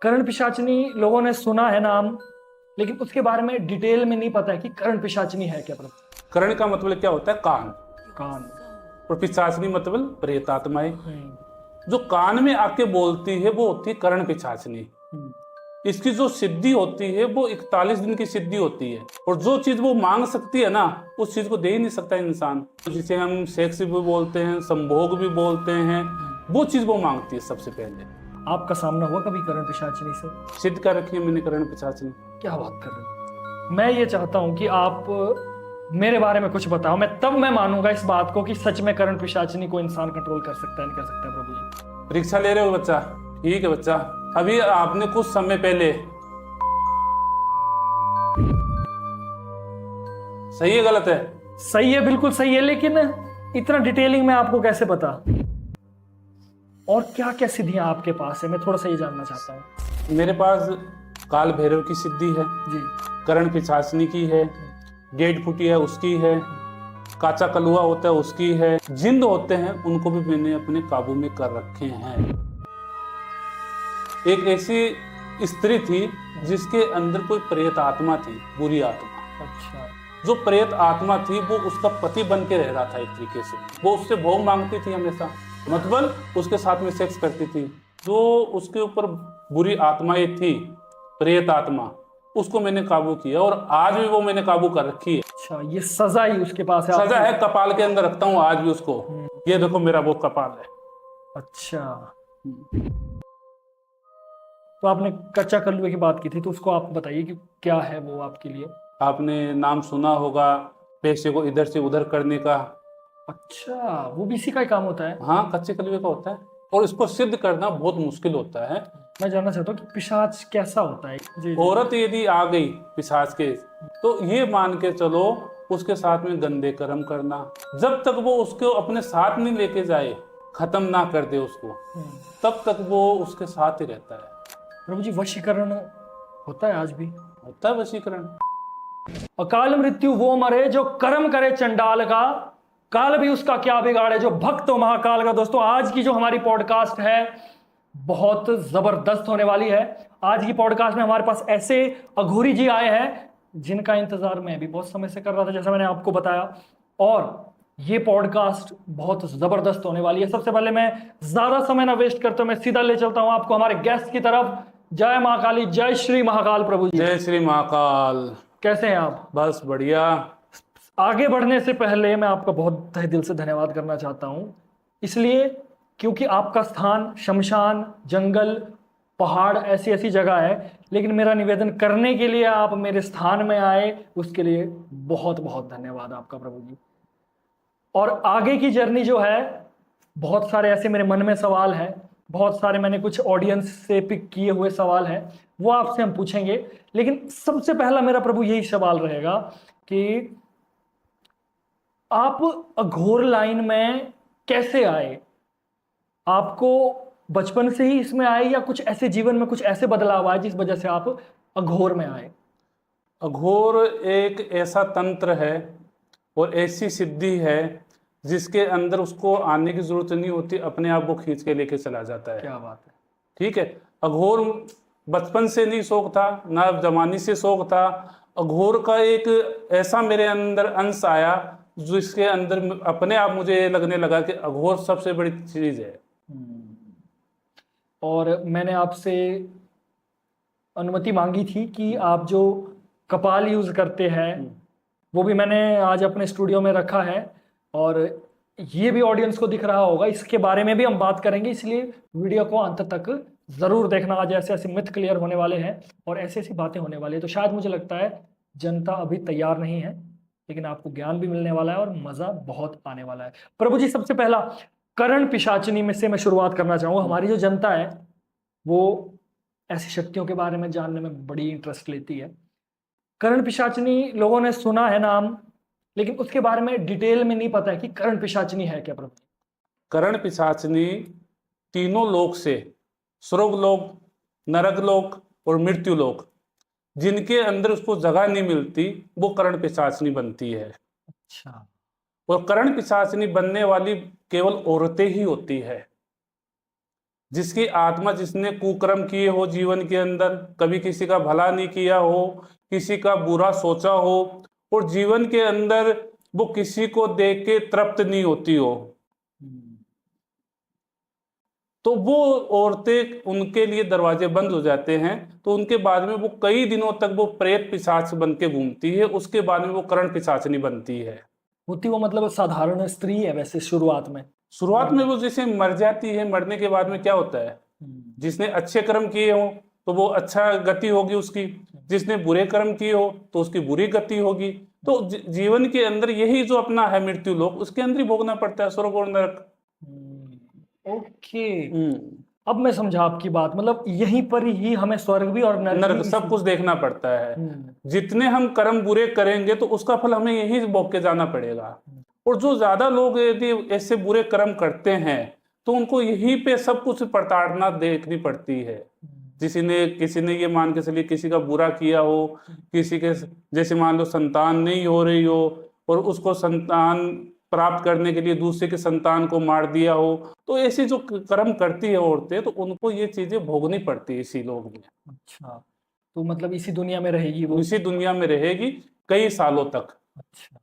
करण पिशाचिनी लोगों ने सुना है नाम, लेकिन उसके बारे में डिटेल में नहीं पता है कि करण पिशाचिनी है क्या। प्रभु करण का मतलब क्या होता है? कान। कान। और पिशाचनी मतलब प्रेत आत्माएं हम्म, जो कान में आके बोलती है वो होती है करण पिशाचनी। हम्म, इसकी जो सिद्धि होती है वो 41 दिन की सिद्धि होती है, और जो चीज वो मांग सकती है ना उस चीज को दे ही नहीं सकता इंसान। जिसे हम सेक्स भी बोलते हैं, संभोग भी बोलते हैं, वो चीज वो मांगती है सबसे पहले। आपका सामना हुआ कभी करण पिशाचिनी से? सिद्ध कर रखी है मैंने करण पिशाचनी। क्या बात कर रहे हो। मैं ये चाहता हूं कि आप मेरे बारे में कुछ बताओ, मैं मानूंगा इस बात को कि सच में करण पिशाचिनी को इंसान कंट्रोल कर सकता है, नहीं कर सकता है। प्रभु जी, परीक्षा ले रहे हो बच्चा? ठीक है बच्चा, अभी आपने कुछ समय पहले, सही है गलत है? सही है, बिल्कुल सही है, लेकिन इतना डिटेलिंग में आपको कैसे पता? और क्या क्या सिद्धियां आपके पास है, मैं थोड़ा सा ये जानना चाहता हूँ। मेरे पास काल भैरव की सिद्धि है, जी। करण पिशाचनी की है, डेढ़ फुटी है उसकी है, काचा कलुआ होता है उसकी है, जिंद होते हैं उनको भी मैंने अपने काबू में कर रखे हैं। एक ऐसी स्त्री थी जिसके अंदर कोई प्रेत आत्मा थी, बुरी आत्मा। अच्छा। जो प्रेत आत्मा थी वो उसका पति बन के रह रहा था। एक तरीके से वो उससे भोग मांगती थी हमेशा, मतलब उसके साथ में सेक्स करती थी। जो उसके ऊपर बुरी आत्माएं थी, प्रेत आत्मा, उसको मैंने काबू किया, और आज भी वो मैंने काबू कर रखी है। अच्छा, ये सजा ही उसके पास है सजा आपकी? है, कपाल के अंदर रखता हूँ आज भी उसको। ये देखो मेरा वो कपाल है। अच्छा, तो आपने कच्चा कल्लुए की बात की थी, तो उसको आप बताइए कि क्या है वो आपके लिए। आपने नाम सुना होगा पैसे को इधर से उधर करने का। अच्छा, वो भी इसी का ही काम होता है? हाँ, कच्चे कलवे का होता है, और इसको सिद्ध करना बहुत मुश्किल होता है। मैं जानना चाहता हूँ कि पिशाच कैसा होता है। जी जी। औरत यदि आ गई पिशाच के, तो ये मान के चलो उसके साथ में गंदे कर्म करना, जब तक वो उसको अपने साथ नहीं लेके जाए, खत्म ना कर दे उसको, तब तक वो उसके साथ ही रहता है। प्रभु जी, वशीकरण होता है आज भी? होता है वशीकरण। अकाल मृत्यु वो मरे जो कर्म करे चंडाल का, काल भी उसका क्या बिगाड़े जो भक्त हो महाकाल का। दोस्तों, आज की जो हमारी पॉडकास्ट है बहुत जबरदस्त होने वाली है। आज की पॉडकास्ट में हमारे पास ऐसे अघोरी जी आए हैं जिनका इंतजार मैं भी बहुत समय से कर रहा था, जैसा मैंने आपको बताया। और ये पॉडकास्ट बहुत जबरदस्त होने वाली है। सबसे पहले मैं ज्यादा समय ना वेस्ट करते हुए मैं सीधा ले चलता हूं आपको हमारे गेस्ट की तरफ। जय महाकाली, जय श्री महाकाल। प्रभु जी, जय श्री महाकाल। कैसे हैं आप? बस बढ़िया। आगे बढ़ने से पहले मैं आपका बहुत तहे दिल से धन्यवाद करना चाहता हूं, इसलिए क्योंकि आपका स्थान शमशान, जंगल, पहाड़, ऐसी ऐसी जगह है, लेकिन मेरा निवेदन करने के लिए आप मेरे स्थान में आए, उसके लिए बहुत बहुत धन्यवाद आपका प्रभु जी। और आगे की जर्नी जो है, बहुत सारे ऐसे मेरे मन में सवाल हैं, बहुत सारे मैंने कुछ ऑडियंस से पिक किए हुए सवाल हैं, वो आपसे हम पूछेंगे। लेकिन सबसे पहला मेरा प्रभु यही सवाल रहेगा कि आप अघोर लाइन में कैसे आए? आपको बचपन से ही इसमें आए, या कुछ ऐसे जीवन में कुछ ऐसे बदलाव आए जिस वजह से आप अघोर में आए? अघोर एक ऐसा तंत्र है और ऐसी सिद्धि है जिसके अंदर उसको आने की जरूरत नहीं होती, अपने आप वो खींच के लेके चला जाता है। क्या बात है। ठीक है। अघोर बचपन से नहीं शौक था, ना जवानी से शौक था। अघोर का एक ऐसा मेरे अंदर अंश आया जिसके अंदर अपने आप मुझे ये लगने लगा कि अघोर सबसे बड़ी चीज है। और मैंने आपसे अनुमति मांगी थी कि आप जो कपाल यूज करते हैं वो भी मैंने आज अपने स्टूडियो में रखा है, और ये भी ऑडियंस को दिख रहा होगा, इसके बारे में भी हम बात करेंगे, इसलिए वीडियो को अंत तक जरूर देखना। आज ऐसे ऐसे मिथ क्लियर होने वाले हैं और ऐसी ऐसी बातें होने वाली है, तो शायद मुझे लगता है जनता अभी तैयार नहीं है, लेकिन आपको ज्ञान भी मिलने वाला है और मजा बहुत आने वाला है। प्रभु जी, सबसे पहला करण पिशाचिनी में से मैं शुरुआत करना चाहूंगा। हमारी जो जनता है वो ऐसी शक्तियों के बारे में जानने में बड़ी इंटरेस्ट लेती है। करण पिशाचिनी लोगों ने सुना है नाम, लेकिन उसके बारे में डिटेल में नहीं पता है कि करण पिशाचिनी है क्या। प्रभु, करण पिशाचनी तीनों लोक से, स्वर्ग लोक, नरक लोक और मृत्यु लोक, जिनके अंदर उसको जगह नहीं मिलती, वो करण पिशाचनी बनती है। अच्छा। और करण पिशाचनी बनने वाली केवल औरतें ही होती है। जिसकी आत्मा, जिसने कुकर्म किए हो जीवन के अंदर, कभी किसी का भला नहीं किया हो, किसी का बुरा सोचा हो, और जीवन के अंदर वो किसी को देख के तृप्त नहीं होती हो, तो वो औरतें, उनके लिए दरवाजे बंद हो जाते हैं। तो उनके बाद में वो कई दिनों तक वो प्रेत पिशाच बन के घूमती है। उसके बाद में वो करण पिशाचनी बनती है। होती वो मतलब साधारण स्त्री है वैसे शुरुआत में? शुरुआत में वो जैसे मर जाती है, मरने के बाद में क्या होता है, जिसने अच्छे कर्म किए हो तो वो अच्छा गति होगी उसकी, जिसने बुरे कर्म किए हो तो उसकी बुरी गति होगी। तो जीवन के अंदर यही जो अपना है मृत्यु लोक, उसके अंदर ही भोगना पड़ता है स्वर्ग और नरक। ओके, अब मैं समझा आपकी बात। मतलब यहीं पर ही हमें स्वर्ग भी और नरक भी सब कुछ देखना पड़ता है। जितने हम कर्म बुरे करेंगे तो उसका फल हमें यही भोग के जाना पड़ेगा। और जो ज्यादा लोग यदि ऐसे बुरे कर्म करते हैं तो उनको यहीं पे सब कुछ प्रताड़ना देखनी पड़ती है। किसी ने ये मान के चलिए किसी का बुरा किया हो, किसी के जैसे मान लो संतान नहीं हो रही हो और उसको संतान प्राप्त करने के लिए दूसरे के संतान को मार दिया हो, तो ऐसी जो कर्म करती है औरतें, तो उनको ये चीजें भोगनी पड़ती है इसी लोग में। अच्छा, तो मतलब इसी दुनिया में रहेगी वो? इसी दुनिया में रहेगी कई सालों तक। अच्छा,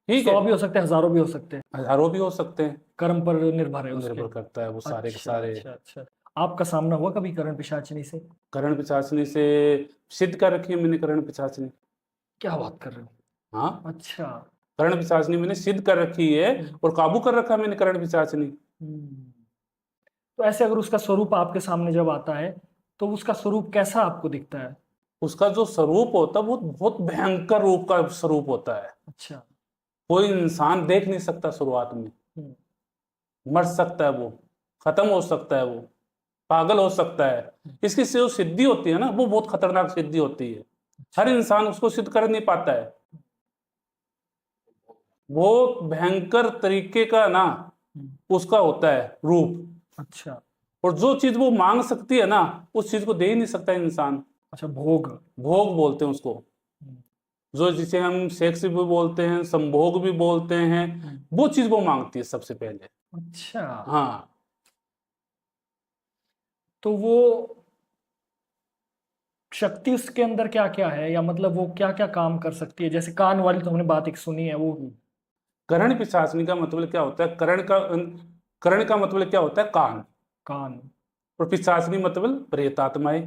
ठीक है, 100 भी हो सकते हैं, हजारों भी हो सकते हैं, हजारों भी हो सकते हैं, कर्म पर निर्भर है उसके। निर्भर करता है वो सारे के अच्छा सारे। अच्छा अच्छा। आपका सामना हुआ कभी करण पिशाचिनी से? करण पिशाचनी से सिद्ध कर रखी है मैंने करण पिशाचनी। क्या बात कर रहे हो? हाँ, अच्छा। करण पिशाचनी मैंने सिद्ध कर रखी है और काबू कर रखा है मैंने करण पिशाचनी। तो ऐसे अगर उसका स्वरूप आपके सामने जब आता है तो उसका स्वरूप कैसा आपको दिखता है? उसका जो स्वरूप होता है वो बहुत भयंकर रूप का स्वरूप होता है। अच्छा। कोई इंसान देख नहीं सकता शुरुआत में। मर सकता है वो, खत्म हो सकता है वो, पागल हो सकता है। इसकी जो सिद्धि होती है ना, वो बहुत खतरनाक सिद्धि होती है। हर इंसान उसको सिद्ध कर नहीं पाता है। वो भयंकर तरीके का ना उसका होता है रूप। अच्छा। और जो चीज वो मांग सकती है ना, उस चीज को दे ही नहीं सकता इंसान। अच्छा, भोग। भोग बोलते हैं उसको, जो जिसे हम सेक्स भी बोलते हैं, संभोग भी बोलते हैं, वो चीज वो मांगती है सबसे पहले। अच्छा, हाँ, तो वो शक्ति उसके अंदर क्या क्या है, या मतलब वो क्या क्या काम कर सकती है? जैसे कान वाली तो हमने बात एक सुनी है वो। करण पिशाचनी का मतलब क्या होता है? करण का मतलब क्या होता है? कान। कान। और पिशाचनी मतलब प्रेतात्माएं।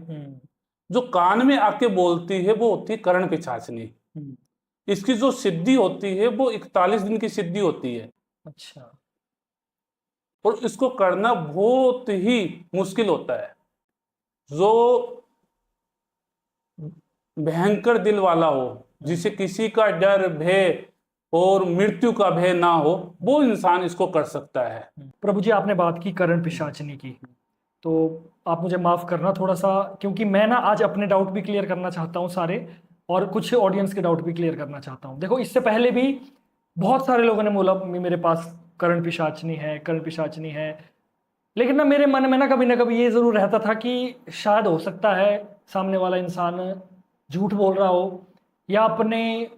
जो कान में आके बोलती है वो होती है करण पिशाचनी। इसकी जो सिद्धि होती है वो 41 दिन की सिद्धि होती है। अच्छा। और इसको करना बहुत ही मुश्किल होता है। जो भयंकर दिल वाला हो, जिसे किसी का डर भय और मृत्यु का भय ना हो, वो इंसान इसको कर सकता है। प्रभु जी, आपने बात की करण पिशाचनी की, तो आप मुझे माफ करना थोड़ा सा, क्योंकि मैं ना आज अपने डाउट भी क्लियर करना चाहता हूँ सारे, और कुछ ऑडियंस के डाउट भी क्लियर करना चाहता हूँ। देखो, इससे पहले भी बहुत सारे लोगों ने बोला मेरे पास करण पिशाचनी है, करण पिशाचनी है, लेकिन ना मेरे मन में ना कभी ये जरूर रहता था कि शायद हो सकता है सामने वाला इंसान झूठ बोल रहा हो, या अपने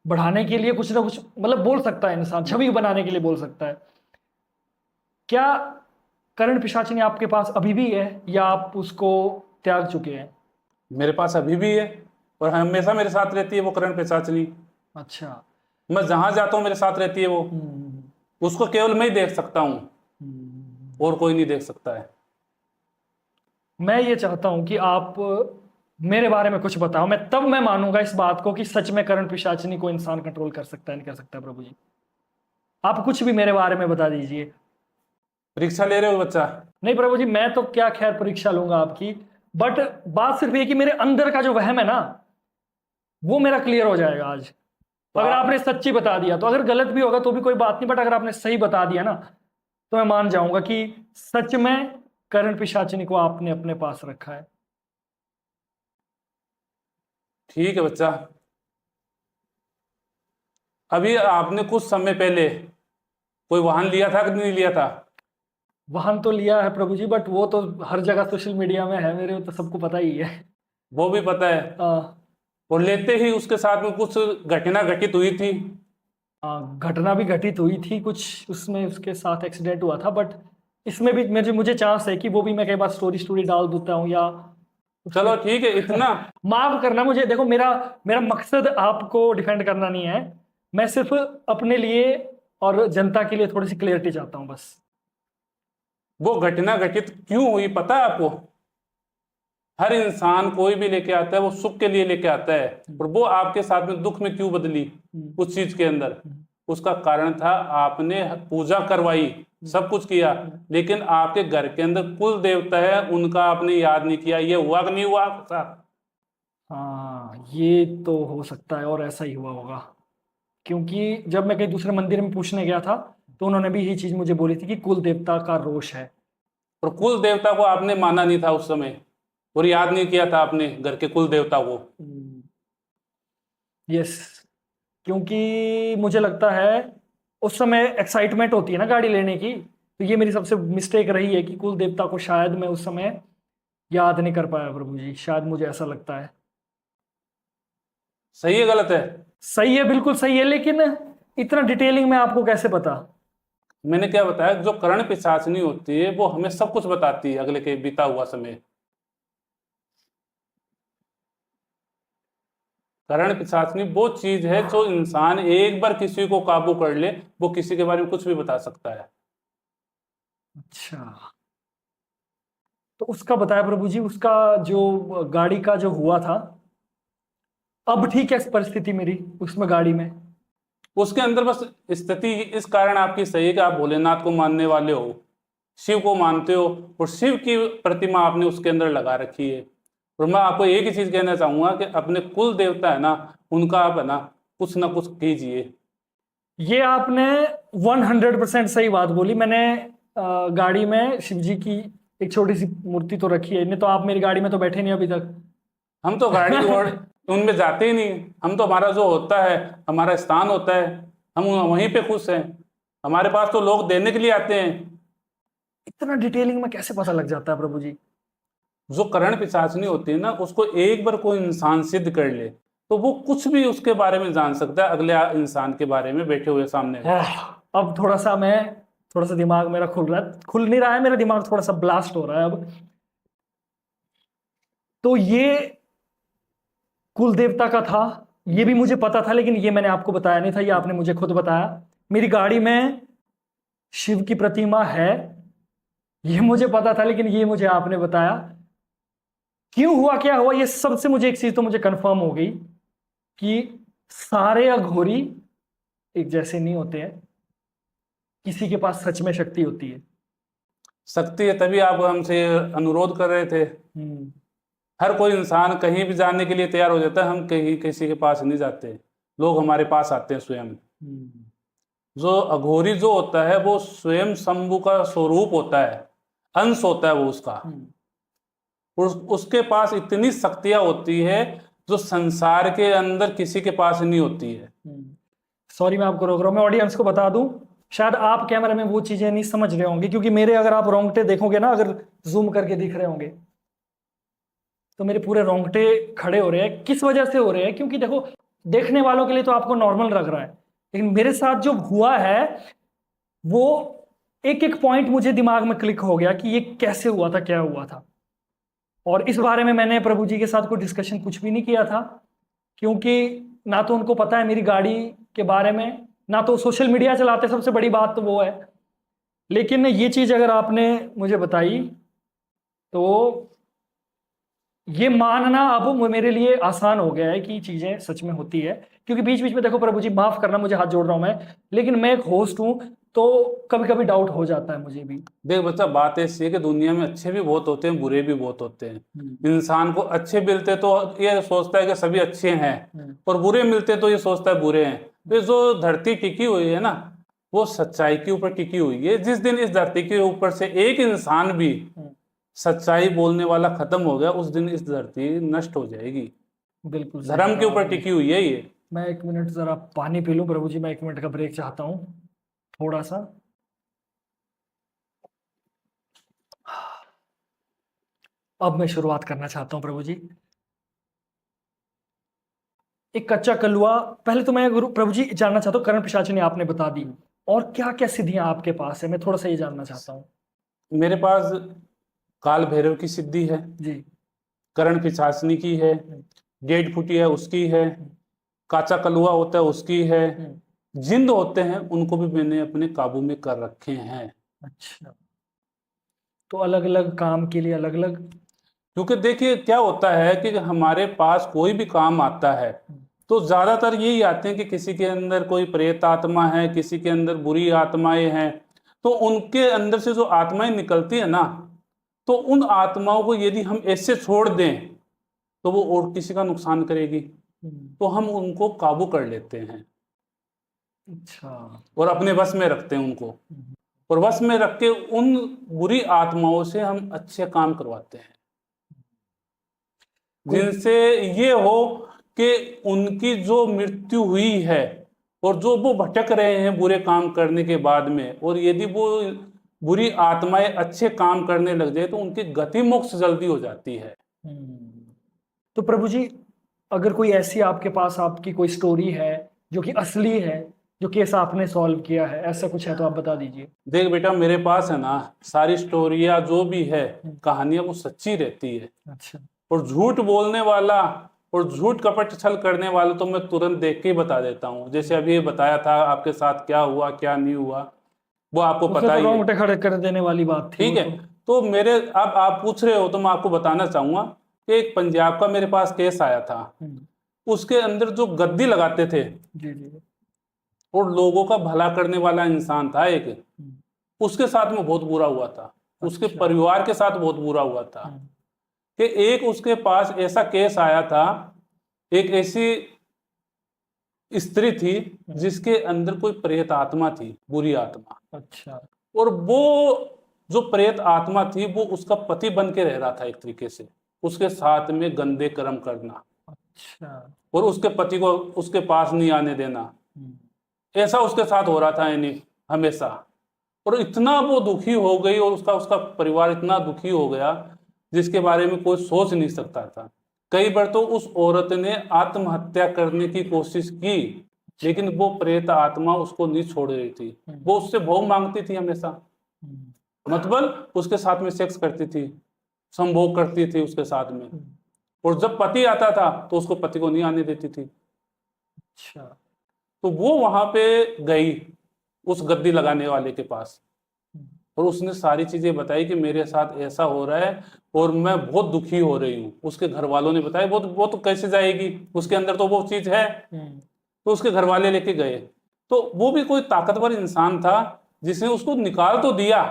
बढ़ाने के लिए कुछ ना कुछ मतलब बोल सकता है, इंसान छवि बनाने के लिए बोल सकता है। क्या करण पिशाचिनी आपके पास अभी भी है, या आप उसको त्याग चुके हैं? मेरे पास अभी भी है और हमेशा मेरे साथ रहती है वो करण पिशाचनी। अच्छा। मैं जहां जाता हूं मेरे साथ रहती है वो। उसको केवल मैं ही देख सकता हूं, और कोई नहीं देख सकता है। मैं ये चाहता हूं कि आप मेरे बारे में कुछ बताओ, मैं मानूंगा इस बात को कि सच में करण पिशाचिनी को इंसान कंट्रोल कर सकता है, नहीं कर सकता? प्रभु जी, आप कुछ भी मेरे बारे में बता दीजिए। परीक्षा ले रहे हो बच्चा? नहीं प्रभु जी, मैं तो क्या खैर परीक्षा लूंगा आपकी, बट बात सिर्फ ये कि मेरे अंदर का जो वहम है ना, वो मेरा क्लियर हो जाएगा आज। अगर आपने सच्ची बता दिया तो, अगर गलत भी होगा तो भी कोई बात नहीं, बट अगर आपने सही बता दिया ना, तो मैं मान जाऊंगा कि सच में करण पिशाचिनी को आपने अपने पास रखा है। ठीक है बच्चा, अभी आपने कुछ समय पहले कोई वाहन लिया था कि नहीं लिया था? वाहन तो लिया है प्रभु जी, बट वो तो हर जगह सोशल मीडिया में है मेरे, तो सबको पता ही है। वो भी पता है। और लेते ही उसके साथ में कुछ घटना घटित हुई थी। घटना भी घटित हुई थी कुछ, उसमें उसके साथ एक्सीडेंट हुआ था, बट इसमें भी मुझे चांस है कि वो भी मैं कई बार स्टोरी डाल देता हूँ या चलो ठीक है, इतना माफ करना मुझे। देखो मेरा मेरा मकसद आपको डिफेंड करना नहीं है, मैं सिर्फ अपने लिए और जनता के लिए थोड़ी सी क्लियरिटी चाहता हूँ बस। वो घटना घटित क्यों हुई पता है आपको? हर इंसान कोई भी लेके आता है वो सुख के लिए लेके आता है, और वो आपके साथ में दुख में क्यों बदली उस चीज के अंदर? उसका कारण था आपने पूजा करवाई, सब कुछ किया, लेकिन आपके घर के अंदर कुल देवता है उनका आपने याद नहीं किया। ये हुआ कि नहीं हुआ आपके साथ? हाँ ये तो हो सकता है और ऐसा ही हुआ होगा, क्योंकि जब मैं कहीं दूसरे मंदिर में पूछने गया था तो उन्होंने भी यही चीज मुझे बोली थी कि कुल देवता का रोष है। और कुल देवता को आपने माना नहीं था उस समय, और याद नहीं किया था आपने घर के कुल देवता को। यस, क्योंकि मुझे लगता है उस समय एक्साइटमेंट होती है ना गाड़ी लेने की, तो ये मेरी सबसे मिस्टेक रही है कि कुल देवता को शायद मैं उस समय याद नहीं कर पाया प्रभु जी, शायद मुझे ऐसा लगता है। सही है गलत है? सही है, बिल्कुल सही है, लेकिन इतना डिटेलिंग में आपको कैसे पता? मैंने क्या बताया, जो करण पिशाचनी होती है वो हमें सब कुछ बताती है अगले के बीता हुआ समय। करण पिशाचनी वो चीज है जो इंसान एक बार किसी को काबू कर ले, वो किसी के बारे में कुछ भी बता सकता है। अच्छा, तो उसका बताया प्रभु जी, उसका जो गाड़ी का जो हुआ था, अब ठीक है परिस्थिति मेरी उसमें गाड़ी में? उसके अंदर बस स्थिति इस कारण आपकी सही है कि आप भोलेनाथ को मानने वाले हो, शिव को मानते हो, और शिव की प्रतिमा आपने उसके अंदर लगा रखी है। और मैं आपको एक ही चीज कहना चाहूंगा कि अपने कुल देवता है ना, उनका आप है ना कुछ कीजिए। ये आपने 100% सही बात बोली। मैंने गाड़ी में शिव जी की एक छोटी सी मूर्ति तो रखी है, नहीं तो आप मेरी गाड़ी में तो बैठे नहीं अभी तक। हम तो गाड़ी और उनमें जाते ही नहीं, हम तो हमारा जो होता है हमारा स्थान होता है, हम वहीं पे खुश हैं। हमारे पास तो लोग देने के लिए आते हैं। इतना डिटेलिंग में कैसे पता लग जाता है प्रभु जी? जो करण पिशाचनी होती है ना, उसको एक बार कोई इंसान सिद्ध कर ले तो वो कुछ भी उसके बारे में जान सकता है, अगले इंसान के बारे में बैठे हुए सामने। अब थोड़ा सा दिमाग मेरा खुल नहीं रहा है, मेरा दिमाग थोड़ा सा ब्लास्ट हो रहा है अब। तो ये कुल देवता का था, ये भी मुझे पता था, लेकिन ये मैंने आपको बताया नहीं था, ये आपने मुझे खुद बताया। मेरी गाड़ी में शिव की प्रतिमा है, ये मुझे पता था, लेकिन ये मुझे आपने बताया। क्यों हुआ, क्या हुआ, ये सबसे मुझे एक चीज तो मुझे कंफर्म हो गई कि सारे अघोरी एक जैसे नहीं होते हैं, किसी के पास सच में शक्ति होती है। शक्ति है तभी आप हमसे अनुरोध कर रहे थे। हर कोई इंसान कहीं भी जाने के लिए तैयार हो जाता है, हम कहीं किसी के पास नहीं जाते, लोग हमारे पास आते हैं स्वयं। जो अघोरी जो होता है वो स्वयं शंभु का स्वरूप होता है, अंश होता है वो उसका। उसके पास इतनी शक्तियां होती है जो संसार के अंदर किसी के पास नहीं होती है। सॉरी मैं आपको रोक रहा हूं, मैं ऑडियंस को बता दूं, शायद आप कैमरे में वो चीजें नहीं समझ रहे होंगे, क्योंकि मेरे अगर आप रोंगटे देखोगे ना, अगर जूम करके दिख रहे होंगे तो मेरे पूरे रोंगटे खड़े हो रहे हैं। किस वजह से हो रहे हैं? क्योंकि देखो, देखने वालों के लिए तो आपको नॉर्मल लग रहा है, लेकिन मेरे साथ जो हुआ है वो एक एक पॉइंट मुझे दिमाग में क्लिक हो गया कि ये कैसे हुआ था, क्या हुआ था। और इस बारे में मैंने प्रभु जी के साथ कोई डिस्कशन कुछ भी नहीं किया था, क्योंकि ना तो उनको पता है मेरी गाड़ी के बारे में, ना तो सोशल मीडिया चलाते, सबसे बड़ी बात तो वो है। लेकिन ये चीज अगर आपने मुझे बताई तो ये मानना अब मेरे लिए आसान हो गया है कि चीजें सच में होती है। क्योंकि बीच बीच में देखो प्रभु जी, माफ करना, मुझे हाथ जोड़ रहा हूं मैं, लेकिन मैं एक होस्ट हूं तो कभी कभी डाउट हो जाता है मुझे भी। देख बच्चा, बात ऐसी है कि दुनिया में अच्छे भी बहुत होते हैं, बुरे भी बहुत होते हैं। इंसान को अच्छे मिलते तो ये सोचता है कि सभी अच्छे हैं, और बुरे मिलते तो ये सोचता है बुरे हैं। तो जो धरती टिकी हुई है ना, वो सच्चाई के ऊपर टिकी हुई है। जिस दिन इस धरती के ऊपर से एक इंसान भी सच्चाई बोलने वाला खत्म हो गया, उस दिन इस धरती नष्ट हो जाएगी। बिल्कुल धर्म के ऊपर टिकी हुई है ये। मैं एक मिनट जरा पानी पी लूं प्रभु जी, मैं 1 मिनट का ब्रेक चाहता हूं थोड़ा सा। अब मैं शुरुआत करना चाहता हूं प्रभु जी। एक कच्चा कलुआ, पहले तो मैं गुरु प्रभु जी जानना चाहता हूँ, करण पिशाचिनी आपने बता दी, और क्या क्या सिद्धियां आपके पास है, मैं थोड़ा सा ये जानना चाहता हूँ। मेरे पास काल भैरव की सिद्धि है, जी। करण पिशाचनी की है, डेढ़ फुटी है उसकी है, काचा कलुआ होता है उसकी है, जिंद होते हैं उनको भी मैंने अपने काबू में कर रखे हैं। अच्छा, तो अलग अलग काम के लिए अलग अलग। क्योंकि देखिए क्या होता है कि हमारे पास कोई भी काम आता है तो ज्यादातर यही आते हैं कि किसी के अंदर कोई प्रेत आत्मा है, किसी के अंदर बुरी आत्माएं हैं, तो उनके अंदर से जो आत्माएं निकलती है ना, तो उन आत्माओं को यदि हम ऐसे छोड़ दें तो वो और किसी का नुकसान करेगी, तो हम उनको काबू कर लेते हैं अच्छा। और अपने वश में रखते हैं उनको, और वश में रख के उन बुरी आत्माओं से हम अच्छे काम करवाते हैं, जिनसे ये हो कि उनकी जो मृत्यु हुई है और जो वो भटक रहे हैं बुरे काम करने के बाद में, और यदि वो बुरी आत्माएं अच्छे काम करने लग जाए तो उनकी गति मोक्ष जल्दी हो जाती है। तो प्रभु जी, अगर कोई ऐसी आपके पास आपकी कोई स्टोरी है जो कि असली है, जो केस आपने सॉल्व किया है, ऐसा कुछ है तो आप बता दीजिए। देख बेटा, मेरे पास है ना सारी स्टोरियां जो भी है, कहानियां वो सच्ची रहती है, अच्छा। और झूठ बोलने वाला और झूठ कपट छल करने वाला तो मैं तुरंत देख के ही बता देता हूँ। जैसे अभी बताया था आपके साथ क्या हुआ क्या नहीं हुआ, वो आपको उसमें पता तो ही है। रोंगटे खड़े कर देने वाली बात थी ठीक वो है, तो मेरे अब आप पूछ रहे हो तो मैं आपको बताना चाहूंगा कि एक पंजाब का मेरे पास केस आया था। उसके अंदर जो गद्दी लगाते थे जी जी। और लोगों का भला करने वाला इंसान था एक, उसके साथ में बहुत बुरा हुआ था, उसके अच्छा। परिवार के साथ बहुत बुरा हुआ था। कि एक उसके पास ऐसा केस आया था, एक ऐसी स्त्री थी जिसके अंदर कोई प्रेत आत्मा थी, बुरी आत्मा। अच्छा। और वो जो प्रेत आत्मा थी वो उसका पति बन के रह रहा था, एक तरीके से उसके साथ में गंदे कर्म करना अच्छा। और उसके पति को उसके पास नहीं आने देना, ऐसा उसके साथ हो रहा था यानी हमेशा। और इतना वो दुखी हो गई और उसका उसका परिवार इतना दुखी हो गया जिसके बारे में कोई सोच नहीं सकता था। कई बार तो उस औरत ने आत्महत्या करने की कोशिश की, लेकिन वो प्रेत आत्मा उसको नहीं छोड़ रही थी। वो उससे भोग मांगती थी हमेशा, मतलब उसके साथ में सेक्स करती थी, संभोग करती थी उसके साथ में, और जब पति आता था तो उसको पति को नहीं आने देती थी। अच्छा। तो वो वहां पे गई उस गद्दी लगाने वाले के पास, और उसने सारी चीजें बताई कि मेरे साथ ऐसा हो रहा है और मैं बहुत दुखी हो रही हूँ। उसके घर वालों ने बताया वो तो कैसे जाएगी, उसके अंदर तो वो चीज है। तो उसके घर वाले लेके गए, तो वो भी कोई ताकतवर इंसान था जिसने उसको निकाल तो दिया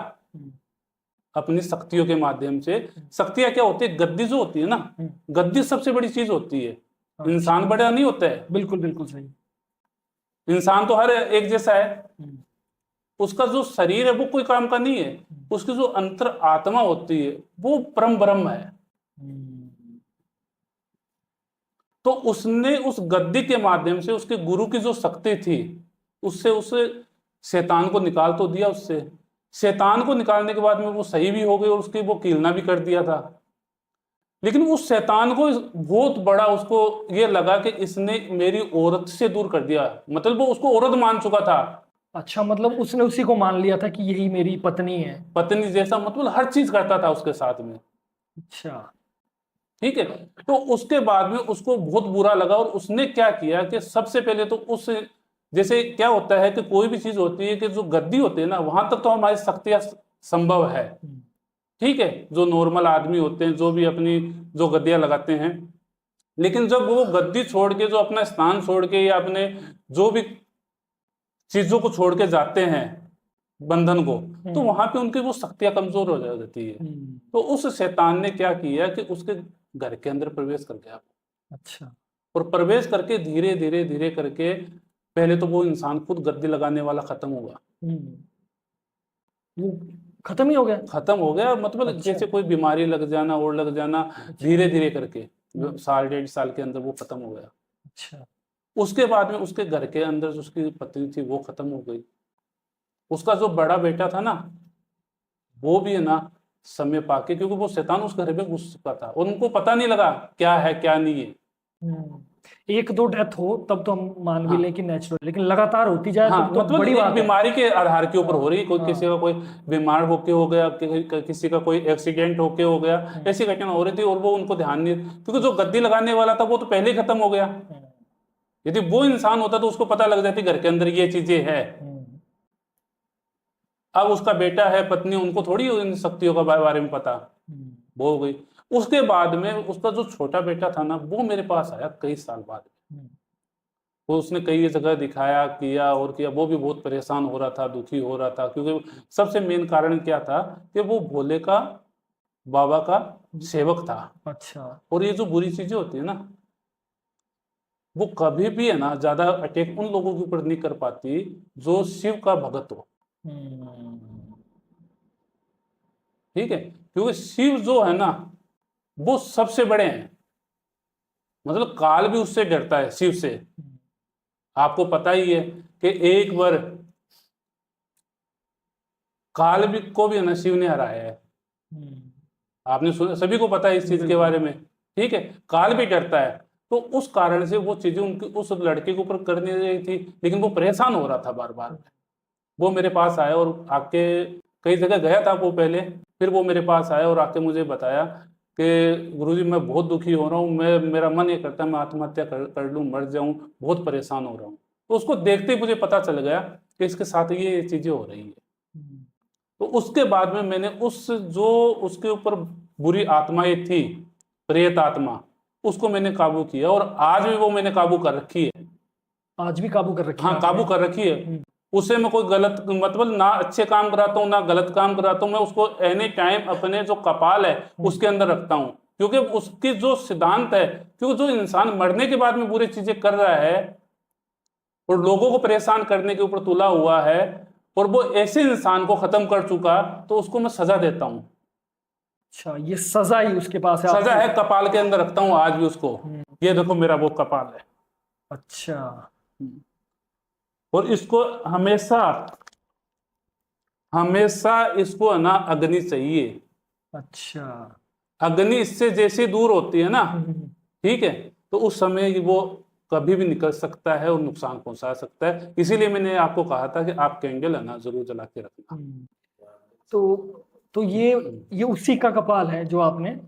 अपनी शक्तियों के माध्यम से। शक्तियां क्या होती है, गद्दी जो होती है ना, गद्दी सबसे बड़ी चीज होती है। इंसान बड़ा नहीं होता है, बिल्कुल बिल्कुल सही। इंसान तो हर एक जैसा है, उसका जो शरीर है वो कोई काम का नहीं है, उसकी जो अंतर आत्मा होती है वो परम ब्रह्म है। तो उसने उस गद्दी के माध्यम से उसके गुरु की जो शक्ति थी उससे उसे शैतान को निकाल तो दिया। उससे शैतान को निकालने के बाद में वो सही भी हो गई और उसकी वो कीलना भी कर दिया था। लेकिन उस शैतान को बहुत बड़ा उसको ये लगा कि इसने मेरी औरत से दूर कर दिया, मतलब वो उसको औरत मान चुका था। अच्छा, मतलब उसने उसी को मान लिया था कि यही मेरी पत्नी है। पत्नी जैसा, मतलब हर चीज करता था उसके साथ में। अच्छा। ठीक है, तो उसके बाद में उसको बहुत बुरा लगा और उसने क्या किया कि सबसे पहले तो उस, जैसे क्या होता है कि कोई भी चीज होती है कि जो गद्दी होती है ना वहां तक तो हमारी शक्तियां संभव है। ठीक है, जो नॉर्मल आदमी होते हैं जो भी अपनी जो गद्दियां लगाते हैं, लेकिन जब वो गद्दी छोड़ के जो अपना स्थान छोड़ के या अपने जो भी चीजों को छोड़ के जाते हैं बंधन को, तो वहां पे उनकी वो शक्तियां कमजोर हो जाती है। तो उस शैतान ने क्या किया कि उसके घर के अंदर प्रवेश कर गया। अच्छा। और प्रवेश करके धीरे धीरे धीरे करके पहले तो वो इंसान खुद गद्दी लगाने वाला खत्म होगा। वो खत्म ही हो गया। खत्म हो गया, मतलब अच्छा। जैसे कोई बीमारी लग जाना और लग जाना, धीरे धीरे करके साल डेढ़ साल के अंदर वो खत्म हो गया। अच्छा। उसके बाद में उसके घर के अंदर जो उसकी पत्नी थी वो खत्म हो गई। उसका जो बड़ा बेटा था ना वो भी है ना समय पाके, क्योंकि वो शैतान उस घर में घुस चुका था और उनको पता नहीं लगा क्या है क्या नहीं है। एक दो डेथ हो तब तो हम मान भी हाँ। लें कि नेचुरल, लेकिन लगातार होती जाए हाँ, तो मतलब बड़ी एक बात है। बीमारी के आधार के ऊपर हाँ, हो रही, कोई हाँ। किसी का कोई बीमार होके हो गया, किसी का कोई एक्सीडेंट होके हो गया, ऐसी घटना हो रही थी और वो उनको ध्यान नहीं, क्योंकि जो गद्दी लगाने वाला था वो तो पहले ही खत्म हो गया। यदि वो इंसान होता तो उसको पता लग जाती घर के अंदर ये चीजें है। अब उसका बेटा है, पत्नी, उनको थोड़ी इन शक्तियों का बारे में पता, वो हो गई। उसके बाद में उसका जो छोटा बेटा था ना, वो मेरे पास आया कई साल बाद। वो उसने कई जगह दिखाया, किया और किया, वो भी बहुत परेशान हो रहा था, दुखी हो रहा था, क्योंकि सबसे मेन कारण क्या था कि वो भोले का बाबा का सेवक था। अच्छा। और ये जो बुरी चीजें होती है ना, वो कभी भी है ना ज्यादा अटैक उन लोगों के ऊपर नहीं कर पाती जो शिव का भगत हो। ठीक है, क्योंकि शिव जो है ना वो सबसे बड़े हैं, मतलब काल भी उससे डरता है, शिव से। आपको पता ही है कि एक बार काल भी को भी है ना शिव ने हराया है। आपने सुना, सभी को पता है इस चीज के बारे में। ठीक है, काल भी डरता है, तो उस कारण से वो चीजें उनकी उस लड़के के ऊपर करनी रही थी, लेकिन वो परेशान हो रहा था बार बार। वो मेरे पास आया और आके, कई जगह गया था वो पहले, फिर वो मेरे पास आया और आके मुझे बताया कि गुरुजी मैं बहुत दुखी हो रहा हूँ, मेरा मन ये करता है मैं आत्महत्या कर लूँ, मर जाऊँ, बहुत परेशान हो रहा हूँ। तो उसको देखते ही मुझे पता चल गया कि इसके साथ ये चीजें हो रही है। तो उसके बाद में मैंने जो उसके ऊपर बुरी आत्माएं थी, प्रेत आत्मा, उसको मैंने काबू किया और आज भी वो मैंने काबू कर रखी है। आज भी काबू कर रखी है हाँ, काबू आपने? कर रखी है। उसे मैं कोई गलत, मतलब ना अच्छे काम कराता हूँ ना गलत काम कराता हूँ, मैं उसको एनी टाइम अपने जो कपाल है उसके अंदर रखता हूँ, क्योंकि उसकी जो सिद्धांत है, क्योंकि जो इंसान मरने के बाद में बुरी चीजें कर रहा है और लोगों को परेशान करने के ऊपर तुला हुआ है और वो ऐसे इंसान को खत्म कर चुका, तो उसको मैं सजा देता हूँ। अच्छा, ये सजा ही उसके पास है सजा आपकी? है, कपाल के अंदर रखता हूँ आज भी उसको। ये देखो मेरा वो कपाल है। अच्छा। और इसको हमेशा हमेशा इसको है ना अग्नि चाहिए। अच्छा। अग्नि इससे जैसे दूर होती है ना, ठीक है, तो उस समय वो कभी भी निकल सकता है और नुकसान पहुंचा सकता है। इसीलिए मैंने आपको कहा था कि आप कैंडल है ना जरूर जला के रखना। तो ये उसी का कपाल है जो आपने?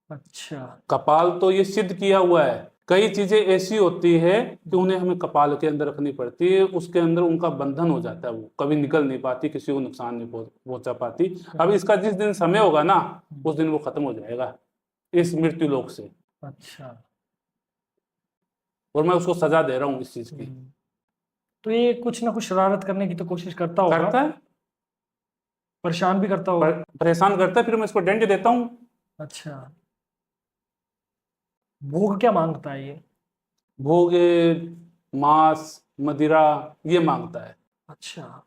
अच्छा। कपाल तो ये सिद्ध किया हुआ है। कई चीजें ऐसी होती है कि उन्हें हमें कपाल के अंदर रखनी पड़ती है, उसके अंदर उनका बंधन हो जाता है, वो कभी निकल नहीं पाती, किसी को नुकसान नहीं पहुंचा पाती। अब इसका जिस दिन समय होगा ना, उस दिन वो खत्म हो जाएगा इस मृत्यु लोक से। अच्छा। और मैं उसको सजा दे रहा हूँ इस चीज की। तो ये कुछ ना कुछ शरारत करने की तो कोशिश करता होगा? करता है, परेशान भी करता होगा? परेशान करता है, फिर मैं इसको दंड देता हूँ। अच्छा। भोग क्या मांगता है ये? भोग, मांस, मदिरा, ये मांगता है। अच्छा।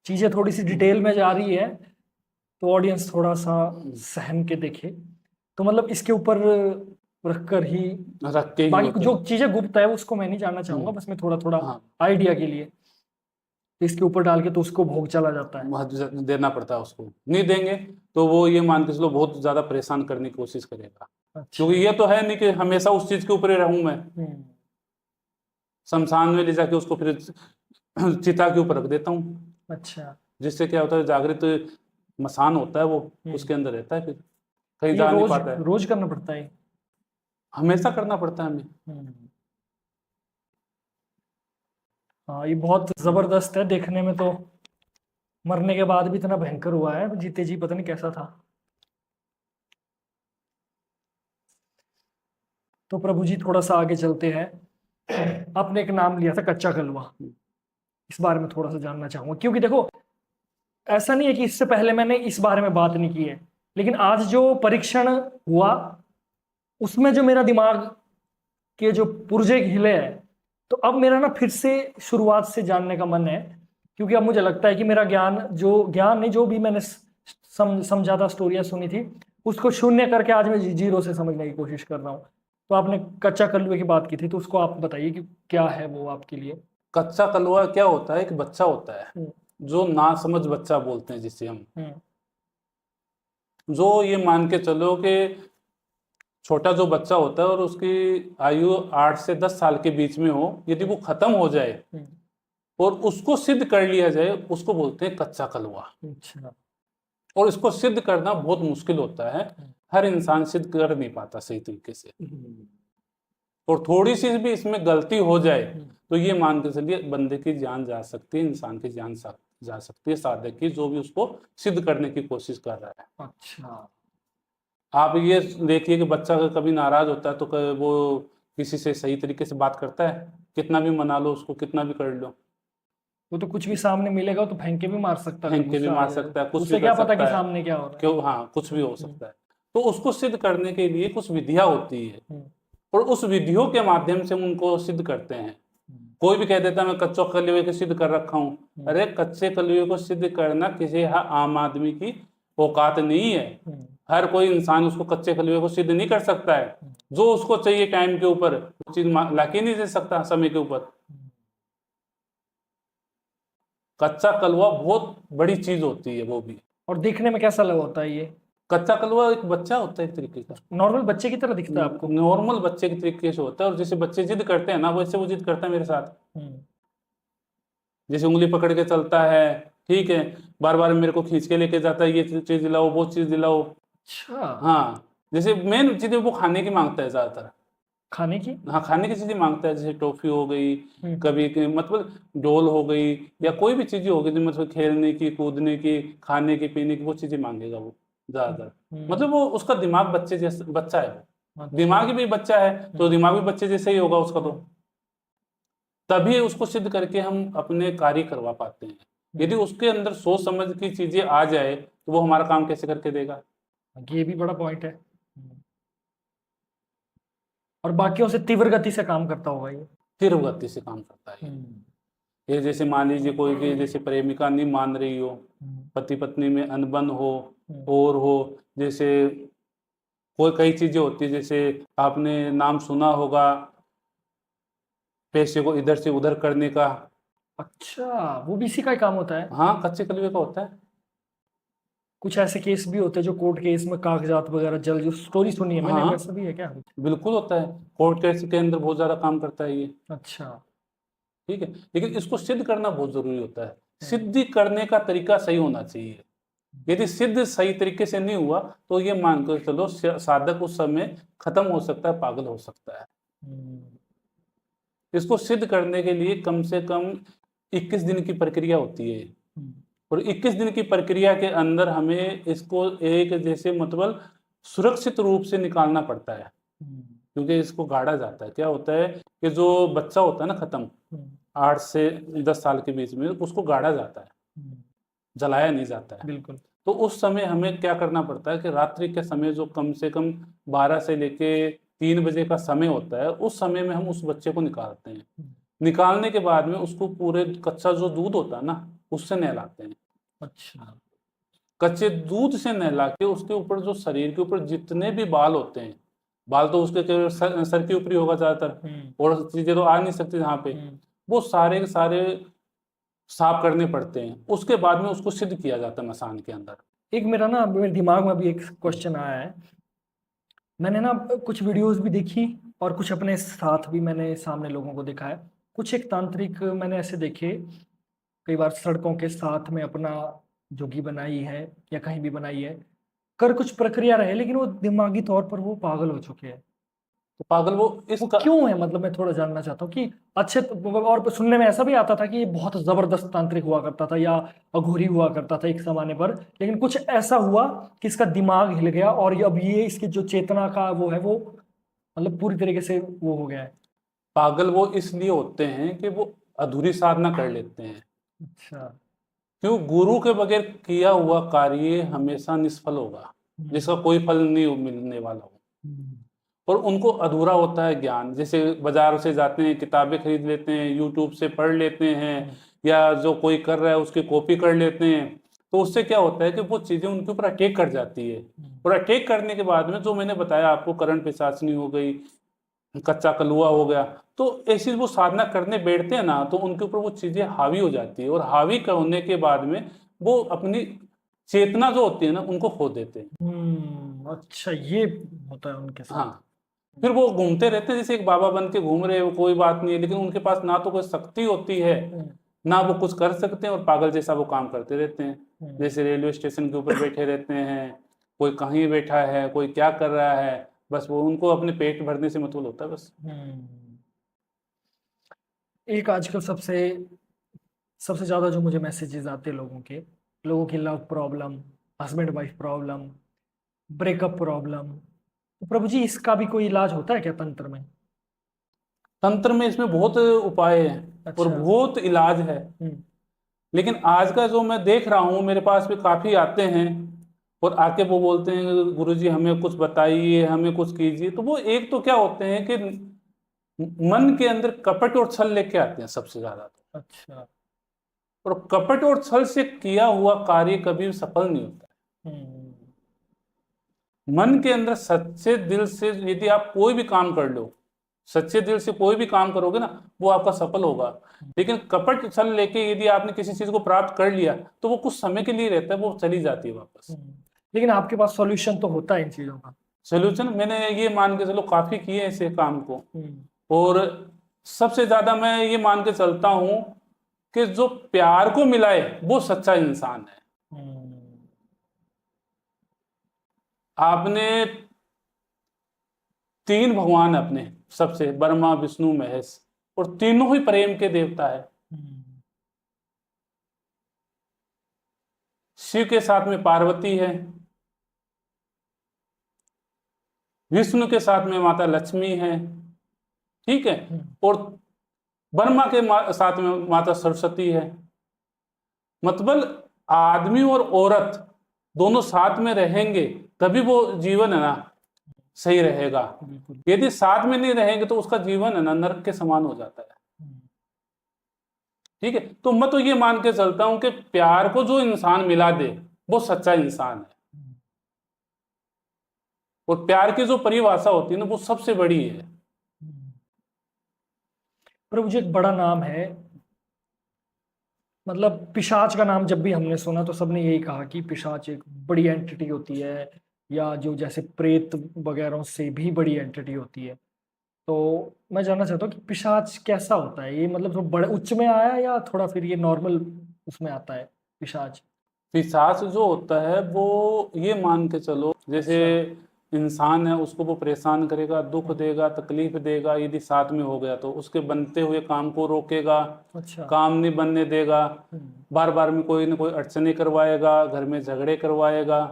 चीजें थोड़ी सी डिटेल में जा रही है तो ऑडियंस थोड़ा सा सहम के देखे। तो मतलब इसके ऊपर रखकर ही, रख के ही बाकी होता जो है। चीजें गुप्त है उसको मैं नहीं जानना चाहूंगा, बस मैं थोड़ा थोड़ा हाँ, आइडिया के लिए। तो इसके ऊपर डाल के तो उसको भोग चला जाता है? महत्व देना पड़ता है उसको। नहीं देंगे तो वो ये मान के चलो बहुत ज्यादा परेशान करने की कोशिश करेगा, अच्छा। क्योंकि ये तो है नहीं कि हमेशा उस चीज के ऊपर ही रहूं मैं। हम्म। शमशान में ले जाके उसको फिर चिता के ऊपर रख देता हूँ, अच्छा। जिससे क्या होता है जागृत मसान होता है वो उसके अंदर रहता है, फिर कहीं ये जा नहीं रोज पाता है। रोज करना पड़ता है? हमेशा करना पड़ता है हमें। हाँ, ये बहुत जबरदस्त है देखने में तो। मरने के बाद भी इतना भयंकर हुआ है, जीते जी पता नहीं कैसा था। तो प्रभु जी थोड़ा सा आगे चलते हैं। आपने एक नाम लिया था कच्चा कलवा, इस बारे में थोड़ा सा जानना चाहूंगा, क्योंकि देखो ऐसा नहीं है कि इससे पहले मैंने इस बारे में बात नहीं की है, लेकिन आज जो परीक्षण हुआ उसमें जो मेरा दिमाग के जो पुर्जे हिले हैं, तो अब मेरा ना फिर से शुरुआत से जानने का मन है। क्योंकि अब मुझे लगता है कि मेरा ज्ञान नहीं, जो भी मैंने समझा था, स्टोरियां सुनी थी, उसको शून्य करके आज मैं जीरो से समझने की कोशिश कर रहा हूँ। तो आपने कच्चा कलवे की बात की थी, तो उसको आप बताइए कि क्या है वो आपके लिए? कच्चा कलवा क्या होता है? एक बच्चा होता है जो ना समझ बच्चा बोलते हैं जिसे हम, हम्म। जो ये मान के चलो कि छोटा जो बच्चा होता है और उसकी आयु 8 से 10 साल के बीच में हो, यदि वो खत्म हो जाए और उसको सिद्ध कर लिया जाए, उसको बोलते हैं कच्चा कलवा। अच्छा। और इसको सिद्ध करना बहुत मुश्किल होता है, हर इंसान सिद्ध कर नहीं पाता सही तरीके से। और थोड़ी सी भी इसमें गलती हो जाए तो ये मान के चलिए बंदे की जान जा सकती है, इंसान की जान जा सकती है, साधक की, जो भी उसको सिद्ध करने की कोशिश कर रहा है। अच्छा। आप ये देखिए कि बच्चा अगर कभी नाराज होता है तो वो किसी से सही तरीके से बात करता है? कितना भी मना लो उसको, कितना भी कर लो, वो तो कुछ भी सामने मिलेगा तो फेंक के भी मार सकता है, फेंक के भी गुस्सा आ मार जाए। सकता है, कुछ उसे भी क्या कर पता सकता कि है, सामने क्या हो रहा है। क्यों, हाँ, कुछ भी हो सकता है। तो उसको सिद्ध करने के लिए कुछ विधियां होती है और उस विधियों के माध्यम से हम उनको सिद्ध करते हैं। कोई भी कह देता है मैं कच्चे कलवे को सिद्ध कर रखा हूँ। अरे कच्चे कलवे को सिद्ध करना किसी आम आदमी की औकात नहीं है। हर कोई इंसान उसको कच्चे कलवे को सिद्ध नहीं कर सकता है। जो उसको चाहिए टाइम के ऊपर वो चीज लाके नहीं दे सकता समय के ऊपर। कच्चा कलवा बहुत बड़ी चीज होती है वो भी। और देखने में कैसा लगा होता है ये? कच्चा कलवा एक बच्चा होता है एक तरीके का, नॉर्मल बच्चे की तरह दिखता है आपको? नॉर्मल बच्चे के तरीके से होता है। और जैसे बच्चे जिद करते हैं ना, वैसे वो जिद करता है मेरे साथ। जैसे उंगली पकड़ के चलता है, ठीक है, बार बार मेरे को खींच के लेके जाता है, ये चीज दिलाओ, वो चीज दिलाओ। अच्छा। हाँ, जैसे मेन चीजें वो खाने की मांगता है ज्यादातर। खाने की? हाँ, खाने की चीजें मांगता है, जैसे टॉफी हो गई, हम्म। मतलब डोल हो गई, या कोई भी चीजें हो गई, मतलब खेलने की, कूदने की, खाने की, पीने की, वो चीजें मांगेगा वो ज्यादातर। मतलब वो उसका दिमाग बच्चे जैसे, बच्चा है वो, अच्छा। दिमाग भी बच्चा है तो दिमाग भी बच्चे जैसे ही होगा उसका। तो तभी उसको सिद्ध करके हम अपने कार्य करवा पाते हैं। यदि उसके अंदर सोच समझ की चीजें आ जाए तो वो हमारा काम कैसे करके देगा? ये भी बड़ा पॉइंट है। और बाकियों से तीव्र गति से काम करता होगा ये। तीव्र गति से काम करता है ये जैसे मान लीजिए कोई भी जैसे प्रेमिका नहीं मान रही हो, पति पत्नी में अनबन हो और हो, जैसे कोई कई चीजें होती है, जैसे आपने नाम सुना होगा पैसे को इधर से उधर करने का। अच्छा, वो भी इसी का ही काम होता है? हाँ, कच्चे कलवे का होता है। कुछ ऐसे केस भी होते हैं जो कोर्ट केस में कागजात वगैरह जल, जो स्टोरी सुनी है मैंने, हाँ, वैसा भी है क्या? बिल्कुल होता है, कोर्ट केस के अंदर बहुत ज्यादा काम करता है ये। अच्छा। ठीक है, लेकिन इसको सिद्ध करना बहुत जरूरी होता है। सिद्धि करने का तरीका सही होना चाहिए। यदि सिद्ध सही तरीके से नहीं हुआ तो ये मान कर चलो साधक उस समय खत्म हो सकता है, पागल हो सकता है। इसको सिद्ध करने के लिए कम से कम 21 दिन की प्रक्रिया होती है। और 21 दिन की प्रक्रिया के अंदर हमें इसको एक जैसे मतलब सुरक्षित रूप से निकालना पड़ता है, क्योंकि इसको गाड़ा जाता है। क्या होता है कि जो बच्चा होता है ना खत्म 8 से 10 साल के बीच में, उसको गाड़ा जाता है, जलाया नहीं जाता है। बिल्कुल। तो उस समय हमें क्या करना पड़ता है कि रात्रि के समय जो कम से कम 12 से लेके 3 बजे का समय होता है, उस समय में हम उस बच्चे को निकालते हैं। निकालने के बाद में उसको पूरे कच्चा जो दूध होता है ना, उससे नहलाते हैं। अच्छा। कच्चे दूध से नहला के उसके ऊपर जो शरीर के ऊपर जितने भी बाल होते हैं, बाल तो उसके केवल सर के ऊपर ही होगा ज्यादातर, और चीजें तो आ नहीं सकती जहाँ पे, वो सारे के सारे साफ करने पड़ते हैं। उसके बाद में उसको सिद्ध किया जाता है मसान के अंदर। एक मेरे दिमाग में अभी एक क्वेश्चन आया है। मैंने ना कुछ वीडियोस भी देखी और कुछ अपने साथ भी मैंने सामने लोगों को देखा है। कुछ एक तांत्रिक मैंने ऐसे देखे, कई बार सड़कों के साथ में अपना जोगी बनाई है या कहीं भी बनाई है, कर कुछ प्रक्रिया रहे, लेकिन वो दिमागी तौर पर वो पागल हो चुके हैं। तो पागल वो वो इसका क्यों है? मतलब मैं थोड़ा जानना चाहता हूँ कि अच्छे और सुनने में ऐसा भी आता था कि ये बहुत जबरदस्त तांत्रिक हुआ करता था या अघोरी हुआ करता था एक जमाने पर, लेकिन कुछ ऐसा हुआ कि इसका दिमाग हिल गया और अब ये इसकी जो चेतना का वो है वो मतलब पूरी तरीके से वो हो गया है। पागल वो इसलिए होते हैं कि वो अधूरी साधना कर लेते हैं। अच्छा। क्यों? गुरु के बगैर किया हुआ कार्य हमेशा निष्फल होगा, जिसका कोई फल नहीं मिलने वाला हो। और उनको अधूरा होता है ज्ञान। जैसे बाजार से जाते हैं, किताबें खरीद लेते हैं, यूट्यूब से पढ़ लेते हैं, या जो कोई कर रहा है उसकी कॉपी कर लेते हैं, तो उससे क्या होता है कि वो चीजें उनके ऊपर अटैक कर जाती है। और अटैक करने के बाद में जो मैंने बताया आपको, करण पिशाचनी हो गई, कच्चा कलुआ हो गया, तो ऐसी वो साधना करने बैठते हैं ना, तो उनके ऊपर वो चीजें हावी हो जाती है। और हावी होने के बाद में वो अपनी चेतना जो होती है ना, उनको खो देते हैं। अच्छा, ये होता है उनके साथ। हाँ, फिर वो घूमते रहते हैं जैसे एक बाबा बन के घूम रहे हैं, वो कोई बात नहीं है, लेकिन उनके पास ना तो कोई शक्ति होती है, ना वो कुछ कर सकते हैं, और पागल जैसा वो काम करते रहते हैं। जैसे रेलवे स्टेशन के ऊपर बैठे रहते हैं, कोई कहीं बैठा है, कोई क्या कर रहा है, बस वो उनको अपने पेट भरने से मतलब होता है बस। एक आजकल सबसे सबसे ज्यादा जो मुझे मैसेजेस आते हैं लोगों की love problem, husband wife problem, breakup problem, तो प्रभु जी इसका भी कोई इलाज होता है क्या तंत्र में? तंत्र में इसमें बहुत उपाय है और अच्छा। बहुत इलाज है, लेकिन आज का जो मैं देख रहा हूँ, मेरे पास भी काफी आते हैं और आके वो बोलते हैं गुरुजी हमें कुछ बताइए, हमें कुछ कीजिए। तो वो एक तो क्या होते हैं कि मन के अंदर कपट और छल लेके आते हैं सबसे ज्यादा तो। अच्छा। और कपट और छल से किया हुआ कार्य कभी भी सफल नहीं होता है। मन के अंदर सच्चे दिल से यदि आप कोई भी काम कर लो, सच्चे दिल से कोई भी काम करोगे ना, वो आपका सफल होगा। लेकिन कपट छल लेके यदि आपने किसी चीज को प्राप्त कर लिया तो वो कुछ समय के लिए रहता है, वो चली जाती है वापस। लेकिन आपके पास सॉल्यूशन तो होता है इन चीजों का? सोल्यूशन मैंने ये मान के चलो काफी किए ऐसे काम को, और सबसे ज्यादा मैं ये मान के चलता हूं कि जो प्यार को मिलाए वो सच्चा इंसान है। आपने तीन भगवान अपने सबसे, ब्रह्मा विष्णु महेश, और तीनों ही प्रेम के देवता है। शिव के साथ में पार्वती है, विष्णु के साथ में माता लक्ष्मी है, ठीक है, और ब्रह्मा के साथ में माता सरस्वती है। मतलब आदमी और औरत दोनों साथ में रहेंगे तभी वो जीवन है ना सही रहेगा। यदि साथ में नहीं रहेंगे तो उसका जीवन है ना नरक के समान हो जाता है। ठीक है, तो मैं तो ये मान के चलता हूं कि प्यार को जो इंसान मिला दे वो सच्चा इंसान है, और प्यार की जो परिभाषा होती है ना वो सबसे बड़ी है। पर मुझे एक बड़ा नाम है, मतलब पिशाच का नाम जब भी हमने सुना तो सबने यही कहा कि पिशाच एक बड़ी एंटिटी होती है, या जो जैसे प्रेत वगैरह से भी बड़ी एंटिटी होती है। तो मैं जानना चाहता हूँ कि पिशाच कैसा होता है? ये मतलब जो बड़े उच्च में आया या थोड़ा फिर ये नॉर्मल उसमें आता है पिशाच? पिशाच जो होता है वो ये मान के चलो जैसे इंसान है, उसको वो परेशान करेगा, दुख देगा, तकलीफ देगा। यदि साथ में हो गया तो उसके बनते हुए काम को रोकेगा, अच्छा। काम नहीं बनने देगा, बार बार में कोई ना कोई अड़चने करवाएगा, घर में झगड़े करवाएगा।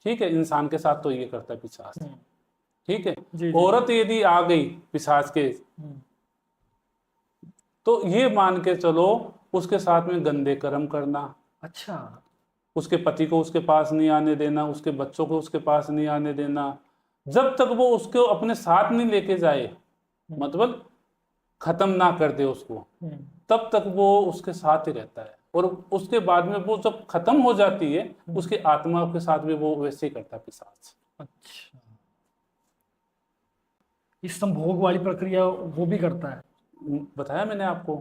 ठीक है, इंसान के साथ तो ये करता है पिशाच। ठीक है, जी। औरत यदि आ गई पिशाच के, तो ये मान के चलो उसके साथ में गंदे कर्म करना। अच्छा। उसके पति को उसके पास नहीं आने देना, उसके बच्चों को उसके पास नहीं आने देना, जब तक वो उसको अपने साथ नहीं लेके जाए, मतलब खत्म ना कर दे उसको, तब तक वो उसके साथ ही रहता है। और उसके बाद में वो जब खत्म हो जाती है, उसकी आत्मा के साथ भी वो वैसे ही करता है पिशाच। अच्छा, इस संभोग वाली प्रक्रिया वो भी करता है? बताया मैंने आपको,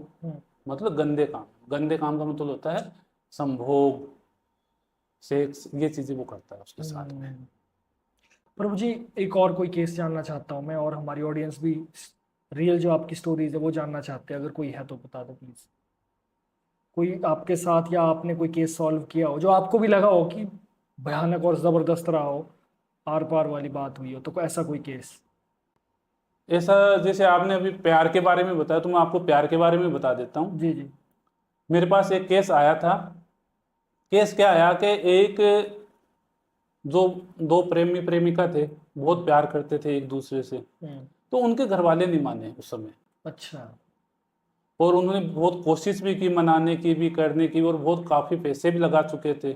मतलब गंदे काम का मतलब होता है संभोग, सेक्स, ये चीजें वो करता है उसके साथ में। पर मुझे एक और कोई केस जानना चाहता हूँ मैं, और हमारी ऑडियंस भी रियल जो आपकी स्टोरीज है वो जानना चाहते हैं। अगर कोई है तो बता दो प्लीज। कोई आपके साथ या आपने कोई केस सॉल्व किया हो जो आपको भी लगा हो कि भयानक और जबरदस्त रहा हो, आर पार वाली बात हुई हो, तो ऐसा कोई केस? ऐसा जैसे आपने अभी प्यार के बारे में बताया, तो मैं आपको प्यार के बारे में बता देता हूँ। जी जी। मेरे पास एक केस आया था। केस क्या आया कि एक जो दो प्रेमी प्रेमिका थे, बहुत प्यार करते थे एक दूसरे से, तो उनके घर वाले नहीं माने उस समय। अच्छा। और उन्होंने बहुत कोशिश भी की, मनाने की भी, करने की, और बहुत काफी पैसे भी लगा चुके थे।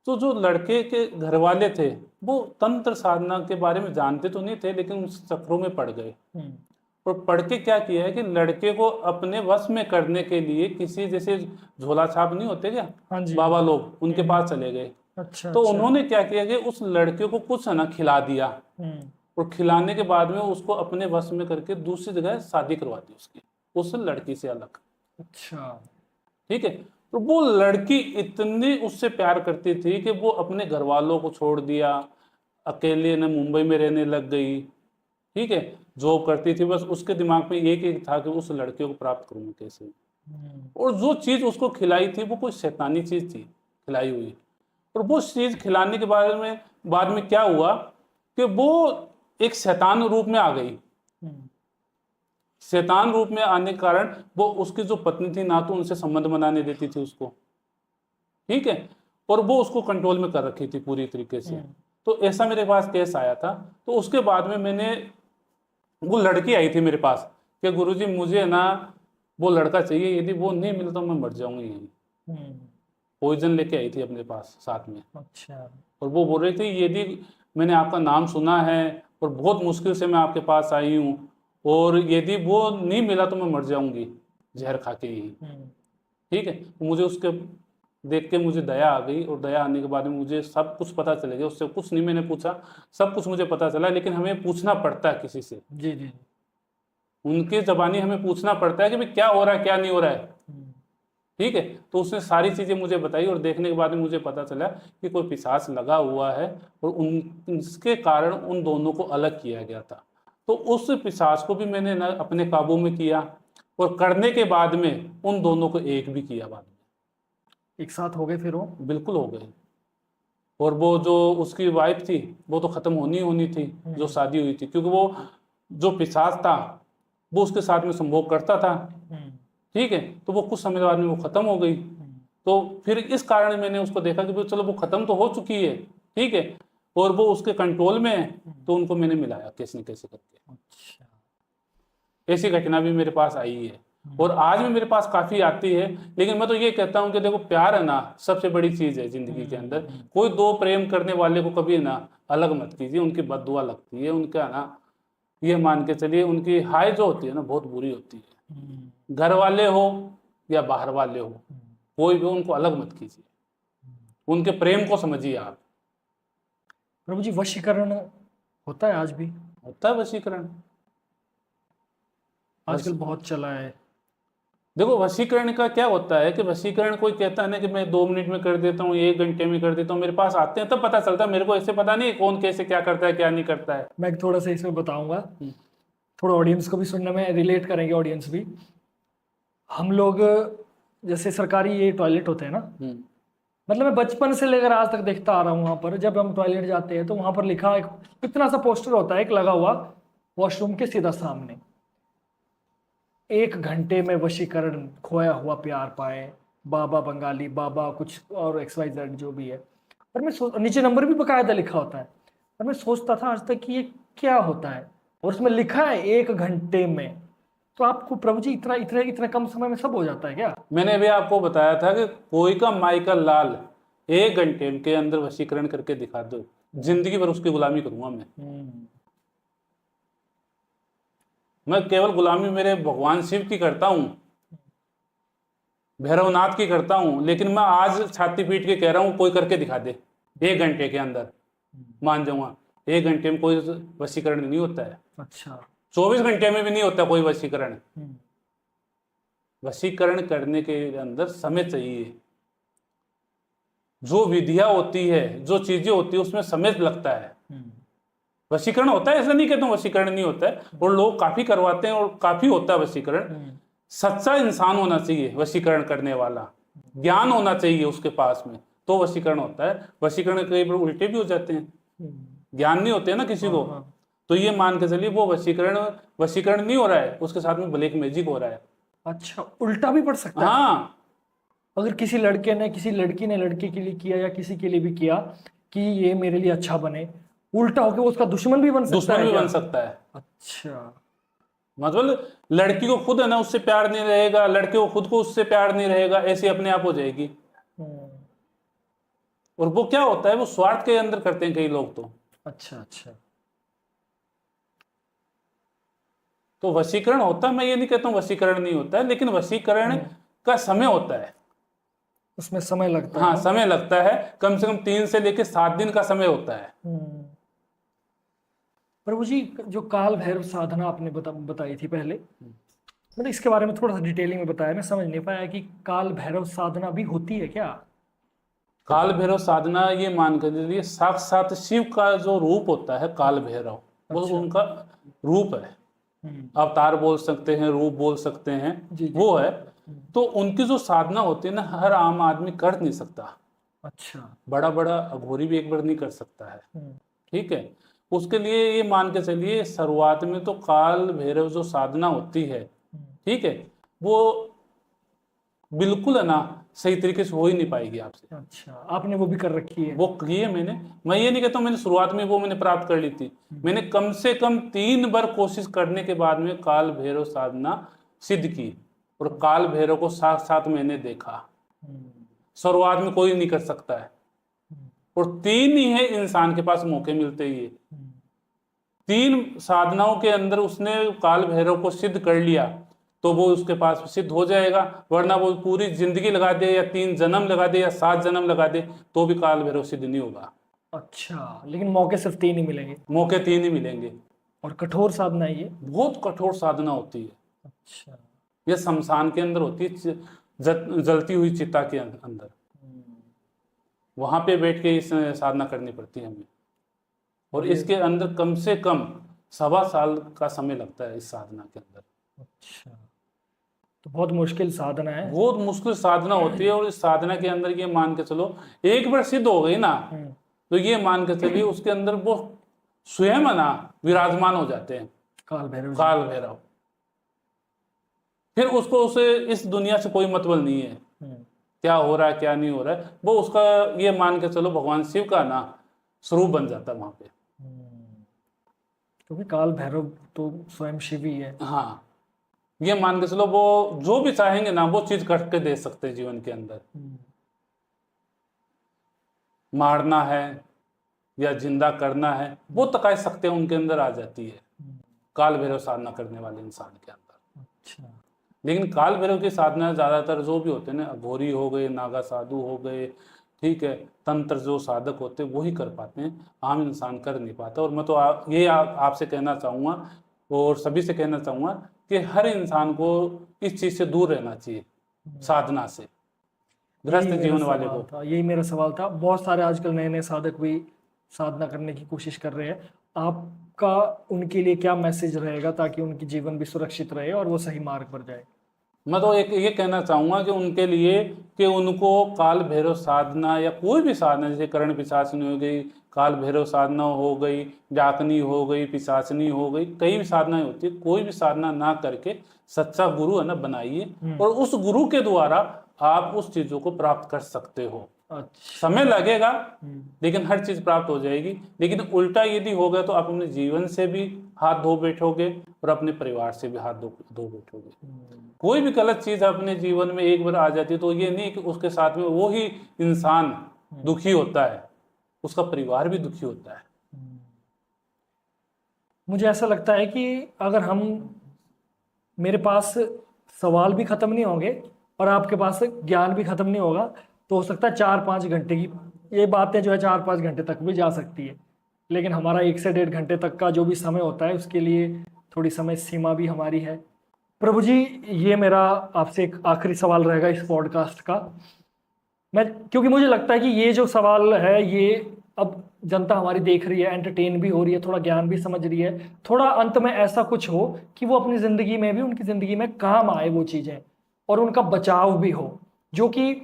तो जो लड़के के घर वाले थे वो तंत्र साधना के बारे में जानते तो नहीं थे, लेकिन उस चक्रों में पड़ गए। और पढ़ के क्या किया है कि लड़के को अपने वश में करने के लिए किसी जैसे झोला छाप नहीं होते क्या, हाँ जी। बाबा लोग, उनके पास चले गए। अच्छा। तो उन्होंने क्या किया कि उस लड़के को कुछ है ना खिला दिया, और खिलाने के बाद में उसको अपने वश में करके दूसरी जगह शादी करवा दी उसकी, उस लड़की से अलग। अच्छा। ठीक है, तो वो लड़की इतनी उससे प्यार करती थी कि वो अपने घर वालों को छोड़ दिया, अकेले न मुंबई में रहने लग गई, ठीक है, जॉब करती थी, बस उसके दिमाग में एक ही था कि उस लड़के को प्राप्त करूँ कैसे। और जो चीज़ उसको खिलाई थी वो कोई शैतानी चीज़ थी खिलाई हुई, और वो चीज़ खिलाने के बाद में क्या हुआ कि वो एक शैतान रूप में आ गई। शैतान रूप में आने के कारण वो उसकी जो पत्नी थी ना तो उनसे संबंध बनाने देती थी उसको, ठीक है, और वो उसको कंट्रोल में कर रखी थी पूरी तरीके से। तो ऐसा मेरे पास केस आया था। तो उसके बाद में मैंने, वो लड़की आई थी मेरे पास कि गुरुजी मुझे ना वो लड़का चाहिए, यदि वो नहीं मिला तो मैं मर जाऊंगी यहीं। पॉइजन लेके आई थी अपने पास साथ में। अच्छा। और वो बोल रही थी यदि मैंने आपका नाम सुना है और बहुत मुश्किल से मैं आपके पास आई हूँ, और यदि वो नहीं मिला तो मैं मर जाऊंगी जहर खा के यहीं, ठीक है। तो मुझे उसके देख के मुझे दया आ गई, और दया आने के बाद में मुझे सब कुछ पता चल गया। उससे कुछ नहीं मैंने पूछा, सब कुछ मुझे पता चला। लेकिन हमें पूछना पड़ता है किसी से, जी जी। उनके जबानी हमें पूछना पड़ता है कि भाई क्या हो रहा है क्या नहीं हो रहा है, ठीक है। तो उसने सारी चीजें मुझे बताई, और देखने के बाद में मुझे पता चला कि कोई पिशाच लगा हुआ है, और उसके कारण उन दोनों को अलग किया गया था। तो उस पिशाच को भी मैंने ना अपने काबू में किया, और करने के बाद में उन दोनों को एक भी किया बाद में। एक साथ हो गए फिर वो? बिल्कुल हो गए। और वो जो उसकी वाइफ थी वो तो खत्म होनी होनी थी, जो शादी हुई थी, क्योंकि वो जो पिशाच था वो उसके साथ में संभोग करता था, ठीक है। तो वो कुछ समय बाद में वो खत्म हो गई। तो फिर इस कारण मैंने उसको देखा कि भाई चलो वो खत्म तो हो चुकी है, ठीक है, और वो उसके कंट्रोल में है, तो उनको मैंने मिलाया कैसे न कैसे करके। अच्छा। ऐसी घटना भी मेरे पास आई है, और आज भी मेरे पास काफी आती है। लेकिन मैं तो ये कहता हूँ कि देखो प्यार है ना सबसे बड़ी चीज है जिंदगी के अंदर। कोई दो प्रेम करने वाले को कभी ना अलग मत कीजिए, उनकी बद्दुआ लगती है, उनका ना ये मान के चलिए उनकी हाय जो होती है ना बहुत बुरी होती है। घर वाले हो या बाहर वाले हो, कोई भी उनको अलग मत कीजिए, उनके प्रेम को समझिए आप। प्रभु जी, वशीकरण होता है आज भी? होता है वशीकरण, आजकल बहुत चला है। देखो वशीकरण का क्या होता है कि वशीकरण कोई कहता है ना कि मैं 2 मिनट में कर देता हूँ, 1 घंटे में कर देता हूँ, मेरे पास आते हैं तब पता चलता है। मेरे को ऐसे पता नहीं कौन कैसे क्या करता है क्या नहीं करता है। मैं थोड़ा सा इसमें बताऊंगा, थोड़ा ऑडियंस को भी सुनने में रिलेट करेंगे ऑडियंस भी। हम लोग जैसे सरकारी ये टॉयलेट होते हैं ना, मतलब मैं बचपन से लेकर आज तक देखता आ रहा हूँ, वहां पर जब हम टॉयलेट जाते हैं तो वहां पर लिखा एक इतना सा पोस्टर होता है एक लगा हुआ वॉशरूम के सीधा सामने, 1 घंटे में वशीकरण, खोया हुआ प्यार पाए, बाबा बंगाली, बाबा कुछ और XYZ जो भी है। पर मैं नीचे नंबर भी बकायदा लिखा होता है, पर मैं सोचता था आज तक कि ये क्या होता है, और उसमें लिखा है 1 घंटे में। तो आपको प्रभु जी इतना इतना इतना कम समय में सब हो जाता है क्या? मैंने अभी आपको बताया था कि कोई का माइकल लाल 1 घंटे के अंदर वशीकरण करके दिखा दो, जिंदगी भर उसकी गुलामी करूंगा मैं केवल गुलामी मेरे भगवान शिव की करता हूं, भैरवनाथ की करता हूं, लेकिन मैं आज छाती पीट के कह रहा हूं कोई करके दिखा दे 1 घंटे के अंदर, मान जाऊंगा। 1 घंटे में कोई वशीकरण नहीं होता है। अच्छा। 24 घंटे में भी नहीं होता कोई वशीकरण। वशीकरण करने के अंदर समय चाहिए, जो विधियां होती है, जो चीजें होती है उसमें समय लगता है। वशीकरण होता है, ऐसा नहीं कहता हूं वशीकरण नहीं होता है, और लोग काफी करवाते हैं और काफी होता है वशीकरण। सच्चा इंसान होना चाहिए वशीकरण करने वाला, ज्ञान होना चाहिए उसके पास में, तो वशीकरण होता है। वशीकरण कई बार उल्टे भी हो जाते हैं, ज्ञान नहीं होते हैं ना किसी को, तो ये मान के चलिए वो वशीकरण नहीं हो रहा है, उसके साथ में ब्लैक मैजिक हो रहा है। अच्छा, उल्टा भी पड़ सकता है? हाँ, अगर किसी लड़के ने किसी लड़की ने लड़के के लिए किया या किसी के लिए भी किया कि ये मेरे लिए अच्छा बने, उल्टा होकर वो उसका दुश्मन भी बन सकता है? दुश्मन भी बन सकता है। अच्छा, मतलब लड़की को खुद है ना उससे प्यार नहीं रहेगा, लड़के को खुद को उससे प्यार नहीं रहेगा, ऐसे अपने आप हो जाएगी। और वो क्या होता है, वो स्वार्थ के अंदर करते हैं कई लोग तो। अच्छा अच्छा। तो वशीकरण होता है, मैं ये नहीं कहता हूँ वशीकरण नहीं होता है, लेकिन वशीकरण का समय होता है, उसमें समय लगता है। हाँ समय लगता है, कम से कम 3 से लेकर 7 दिन का समय होता है। प्रभु जी, जो काल भैरव साधना आपने बताई थी पहले, मतलब इसके बारे में थोड़ा सा डिटेलिंग में बताया, मैं समझ नहीं पाया कि काल भैरव साधना भी होती है क्या? काल भैरव साधना ये मान कर चलिए साक्षात शिव का जो रूप होता है काल भैरव, वो अच्छा। उनका रूप है, अवतार बोल सकते हैं, रूप बोल सकते हैं, जी, जी। वो है। तो उनकी जो साधना होती है ना, हर आम आदमी कर नहीं सकता। अच्छा। बड़ा बड़ा अघोरी भी एक बार नहीं कर सकता है, हम्म, ठीक है। उसके लिए ये मान के चलिए शुरुआत में तो काल भैरव जो साधना होती है, ठीक है, वो बिल्कुल है ना सही तरीके से हो ही नहीं पाएगी आपसे। अच्छा, आपने वो भी कर रखी है? वो किए मैंने, मैं ये नहीं कहता हूं मैंने शुरुआत में वो मैंने प्राप्त कर ली थी। मैंने कम से कम 3 बार कोशिश करने के बाद में काल भैरव साधना सिद्ध की, और काल भैरव को साथ साथ मैंने देखा। हम्म, शुरुआत में कोई नहीं कर सकता है, और 3 ही है इंसान के पास मौके मिलते ही है। 3 साधनाओं के अंदर उसने काल भैरव को सिद्ध कर लिया तो वो उसके पास सिद्ध हो जाएगा, वरना वो पूरी जिंदगी लगा दे या 3 जन्म लगा दे या 7 जन्म लगा दे तो भी काल भैरव सिद्ध नहीं होगा। अच्छा, लेकिन मौके सिर्फ 3 ही मिलेंगे? मौके 3 ही मिलेंगे। और कठोर साधना है ये? बहुत कठोर साधना होती है। अच्छा। ये शमशान के अंदर होती है, जलती हुई चिता के अंदर, वहां पे बैठ के इस साधना करनी पड़ती है हमें, और इसके अंदर कम से कम 1.25 साल का समय लगता है इस साधना के अंदर। अच्छा, तो बहुत मुश्किल साधना है। बहुत मुश्किल साधना होती है, और इस साधना के अंदर ये मान के चलो एक बार सिद्ध हो गई ना, तो ये मान के चलिए उसके अंदर वो स्वयं है ना विराजमान हो जाते हैं काल भैरव जी। काल भैरव। फिर उसको उसे इस दुनिया से कोई मतलब नहीं है क्या हो रहा है क्या नहीं हो रहा है, वो उसका ये मान के चलो भगवान शिव का ना स्वरूप बन जाता है वहां पे। क्योंकि काल भैरव तो स्वयं शिव ही है। हाँ, ये मान के चलो वो जो भी चाहेंगे ना वो चीज करके दे सकते हैं जीवन के अंदर। मारना है या जिंदा करना है वो तकाई सकते हैं उनके अंदर आ जाती है काल भैरव साधना करने वाले इंसान के अंदर। अच्छा। लेकिन काल भैरव की साधना ज्यादातर जो भी होते हैं ना, अघोरी हो गए, नागा साधु हो गए, ठीक है, तंत्र जो साधक होते हैं वही कर पाते हैं, आम इंसान कर नहीं पाता। और मैं तो आपसे कहना चाहूँगा और सभी से कहना चाहूँगा कि हर इंसान को इस चीज़ से दूर रहना चाहिए, साधना से, गृहस्थ जीवन वाले को। यही मेरा सवाल था। बहुत सारे आजकल नए नए साधक भी साधना करने की कोशिश कर रहे हैं, आपका उनके लिए क्या मैसेज रहेगा ताकि उनकी जीवन भी सुरक्षित रहे और वो सही मार्ग पर जाए? मैं तो एक ये कहना चाहूँगा कि उनके लिए कि उनको काल भैरव साधना या कोई भी साधना, जैसे कर्ण पिशाचनी हो गई, काल भैरव साधना हो गई, डाकनी हो गई, पिशाचनी हो गई, कई भी साधनाएं होती है, कोई भी साधना ना करके सच्चा गुरु है ना बनाइए, और उस गुरु के द्वारा आप उस चीजों को प्राप्त कर सकते हो। अच्छा। समय लगेगा लेकिन हर चीज प्राप्त हो जाएगी। लेकिन उल्टा यदि होगा तो आप अपने जीवन से भी हाथ धो बैठोगे और अपने परिवार से भी हाथ धो बैठोगे। कोई भी गलत चीज अपने जीवन में एक बार आ जाती है तो ये नहीं कि उसके साथ में वो ही इंसान दुखी होता है, उसका परिवार भी दुखी होता है। मुझे ऐसा लगता है कि अगर हम, मेरे पास सवाल भी खत्म नहीं होंगे और आपके पास ज्ञान भी खत्म नहीं होगा, तो हो सकता है 4-5 घंटे की ये बातें जो है 4-5 घंटे तक भी जा सकती है। लेकिन हमारा 1 से 1.5 घंटे तक का जो भी समय होता है उसके लिए थोड़ी समय सीमा भी हमारी है। प्रभु जी, ये मेरा आपसे एक आखिरी सवाल रहेगा इस पॉडकास्ट का। क्योंकि मुझे लगता है कि ये जो सवाल है ये अब जनता हमारी देख रही है, एंटरटेन भी हो रही है, थोड़ा ज्ञान भी समझ रही है, थोड़ा अंत में ऐसा कुछ हो कि वो अपनी ज़िंदगी में भी, उनकी ज़िंदगी में काम आए वो चीज़ें, और उनका बचाव भी हो, जो कि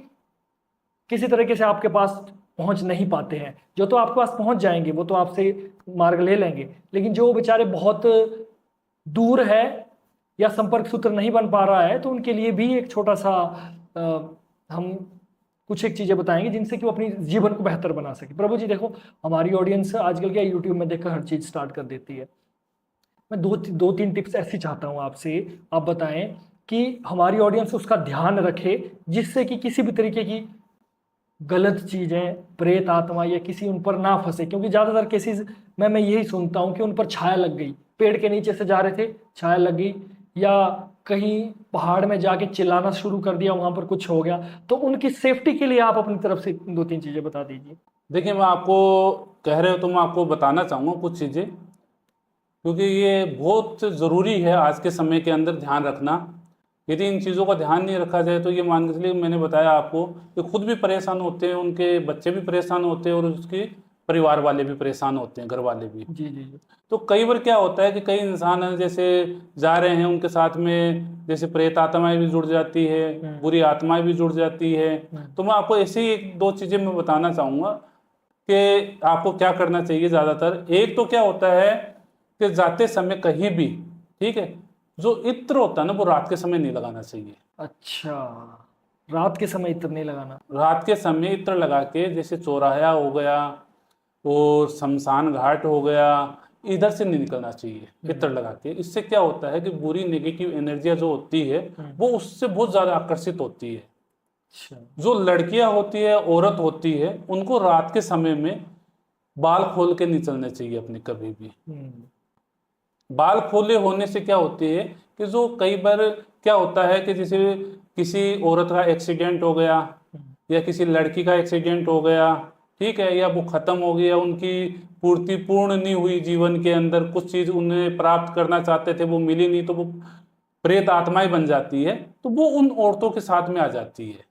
किसी तरीके से आपके पास पहुंच नहीं पाते हैं। जो तो आपके पास पहुंच जाएंगे वो तो आपसे मार्ग ले लेंगे, लेकिन जो बेचारे बहुत दूर है या संपर्क सूत्र नहीं बन पा रहा है, तो उनके लिए भी एक छोटा सा हम कुछ एक चीज़ें बताएंगे जिनसे कि वो अपनी जीवन को बेहतर बना सके। प्रभु जी देखो, हमारी ऑडियंस आजकल क्या यूट्यूब में देखकर हर चीज़ स्टार्ट कर देती है। मैं दो तीन टिप्स ऐसी चाहता हूँ आपसे, आप बताएं कि हमारी ऑडियंस उसका ध्यान रखे, जिससे कि किसी भी तरीके की गलत चीज़ें, प्रेत आत्मा या किसी उन पर ना फंसे। क्योंकि ज़्यादातर केसेस में मैं यही सुनता हूँ कि उन पर छाया लग गई, पेड़ के नीचे से जा रहे थे, छाया लग गई, या कहीं पहाड़ में जाके चिल्लाना शुरू कर दिया, वहाँ पर कुछ हो गया। तो उनकी सेफ्टी के लिए आप अपनी तरफ से 2-3 चीज़ें बता दीजिए। देखिए, मैं आपको कह रहे हो तो मैं आपको बताना चाहूँगा कुछ चीज़ें, क्योंकि ये बहुत ज़रूरी है आज के समय के अंदर ध्यान रखना यदि इन चीज़ों का ध्यान नहीं रखा जाए तो ये मान के चलिए, मैंने बताया आपको कि खुद भी परेशान होते हैं, उनके बच्चे भी परेशान होते हैं और उसके परिवार वाले भी परेशान होते हैं, घर वाले भी। जी जी जी। तो कई बार क्या होता है कि कई इंसान हैं जैसे जा रहे हैं, उनके साथ में जैसे प्रेत आत्माएं भी जुड़ जाती है, बुरी आत्माएं भी जुड़ जाती है। तो मैं आपको ऐसे ही एक दो चीज़ें मैं बताना चाहूँगा कि आपको क्या करना चाहिए। ज़्यादातर एक तो क्या होता है कि जाते समय कहीं भी, ठीक है, जो इत्र होता है ना वो रात के समय नहीं लगाना चाहिए। अच्छा, रात के समय इत्र नहीं लगाना। रात के समय इत्र लगा के, जैसे चौराहा हो गया और शमशान घाट हो गया, इधर से नहीं निकलना चाहिए इत्र लगा के। इससे क्या होता है कि बुरी नेगेटिव एनर्जियां जो होती है वो उससे बहुत ज्यादा आकर्षित होती है। अच्छा। जो लड़कियां होती है, औरत होती है, उनको रात के समय में बाल खोल के नहीं चलने चाहिए अपने कभी भी। बाल खोले होने से क्या होती है कि जो कई बार क्या होता है कि जैसे किसी औरत का एक्सीडेंट हो गया या किसी लड़की का एक्सीडेंट हो गया, ठीक है, या वो खत्म हो गया, उनकी पूर्ति पूर्ण नहीं हुई, जीवन के अंदर कुछ चीज उन्हें प्राप्त करना चाहते थे वो मिली नहीं, तो वो प्रेत आत्माएं बन जाती है, तो वो उन औरतों के साथ में आ जाती है।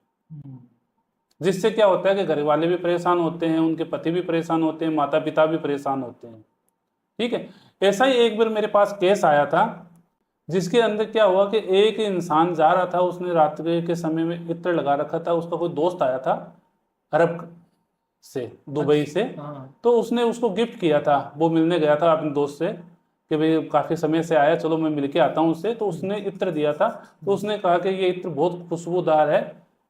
जिससे क्या होता है कि घर वाले भी परेशान होते हैं, उनके पति भी परेशान होते हैं, माता पिता भी परेशान होते हैं, ठीक है। ऐसा ही एक बार मेरे पास केस आया था जिसके अंदर क्या हुआ कि एक इंसान जा रहा था, उसने रात्रि के समय में इत्र लगा रखा था, उसका कोई दोस्त आया था अरब से, दुबई से, तो उसने उसको गिफ्ट किया था। वो मिलने गया था अपने दोस्त से कि भाई काफ़ी समय से आया, चलो मैं मिलके आता हूँ उससे। तो उसने इत्र दिया था, तो उसने कहा कि ये इत्र बहुत खुशबूदार है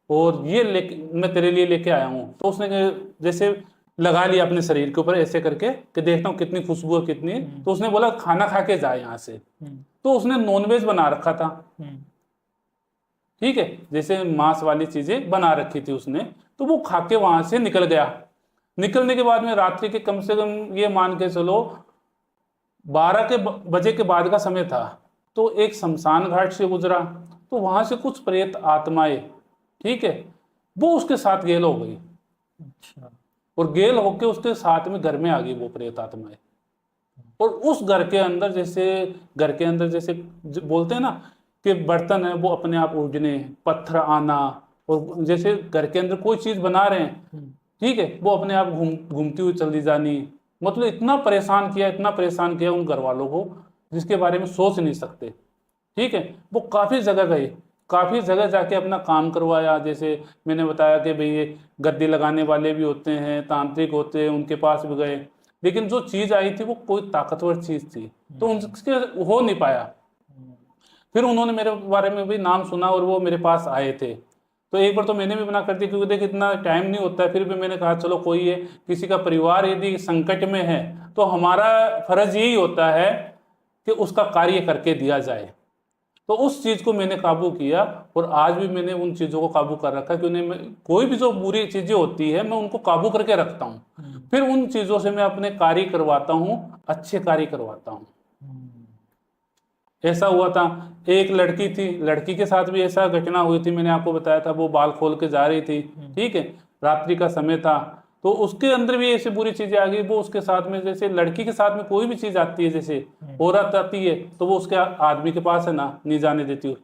और ये लेके मैं तेरे लिए लेके आया हूँ। तो उसने जैसे लगा लिया अपने शरीर के ऊपर ऐसे करके कि देखता हूँ कितनी खुशबू है कितनी। तो उसने बोला खाना खा के जाए यहाँ से। तो उसने नॉनवेज बना रखा था, ठीक है, जैसे मांस वाली चीजें बना रखी थी उसने। तो वो खा के वहां से निकल गया। निकलने के बाद में रात्रि के कम से कम ये मान के चलो 12 बजे के बाद का समय था। तो एक शमशान घाट से गुजरा, तो वहां से कुछ प्रेत आत्माएं, ठीक है, वो उसके साथ गेल हो गई। अच्छा। और गेल होके उसके साथ में घर में आ गई वो प्रेत आत्माएं। और उस घर के अंदर जैसे बोलते हैं ना कि बर्तन है वो अपने आप उड़ने, पत्थर आना, और जैसे घर के अंदर कोई चीज बना रहे हैं, ठीक है, वो अपने आप घूमती हुई चली जानी। मतलब इतना परेशान किया उन घर वालों को जिसके बारे में सोच नहीं सकते, ठीक है। वो काफी जगह गए, काफी जगह जाके अपना काम करवाया। जैसे मैंने बताया कि भाई ये गद्दी लगाने वाले भी होते हैं, तांत्रिक होते हैं, उनके पास भी गए, लेकिन जो चीज आई थी वो कोई ताकतवर चीज थी, तो उनसे हो नहीं पाया। फिर उन्होंने मेरे बारे में भी नाम सुना और वो मेरे पास आए थे। तो एक बार तो मैंने भी मना कर दिया क्योंकि देख इतना टाइम नहीं होता है। फिर भी मैंने कहा चलो कोई है, किसी का परिवार यदि संकट में है तो हमारा फर्ज यही होता है कि उसका कार्य करके दिया जाए। तो उस चीज को मैंने काबू किया और आज भी मैंने उन चीजों को काबू कर रखा कि उन्हें कोई भी जो बुरी चीजें होती है मैं उनको काबू करके रखता हूँ। फिर उन चीजों से मैं अपने कार्य करवाता हूँ, अच्छे कार्य करवाता हूँ। ऐसा हुआ था, एक लड़की थी, लड़की के साथ भी ऐसा घटना हुई थी। मैंने आपको बताया था वो बाल खोल के जा रही थी, ठीक है, रात्रि का समय था, तो उसके अंदर भी ऐसी बुरी चीजें आ गई। वो उसके साथ में, जैसे लड़की के साथ में कोई भी चीज आती है, जैसे औरत आती है तो वो उसके आदमी के पास है ना नहीं जाने देती,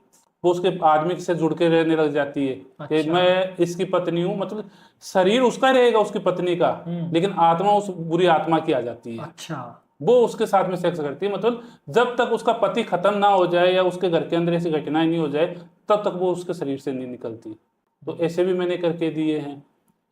वो उसके आदमी से जुड़ के रहने लग जाती है कि मैं इसकी पत्नी हूँ। मतलब शरीर उसका रहेगा, उसकी पत्नी का, लेकिन आत्मा उस बुरी आत्मा की आ जाती है। अच्छा। वो उसके साथ में सेक्स करती है। मतलब जब तक उसका पति खत्म ना हो जाए या उसके घर के अंदर ऐसी घटनाएं नहीं हो जाए तब तक वो उसके शरीर से नहीं निकलती। तो ऐसे भी मैंने करके दिए हैं,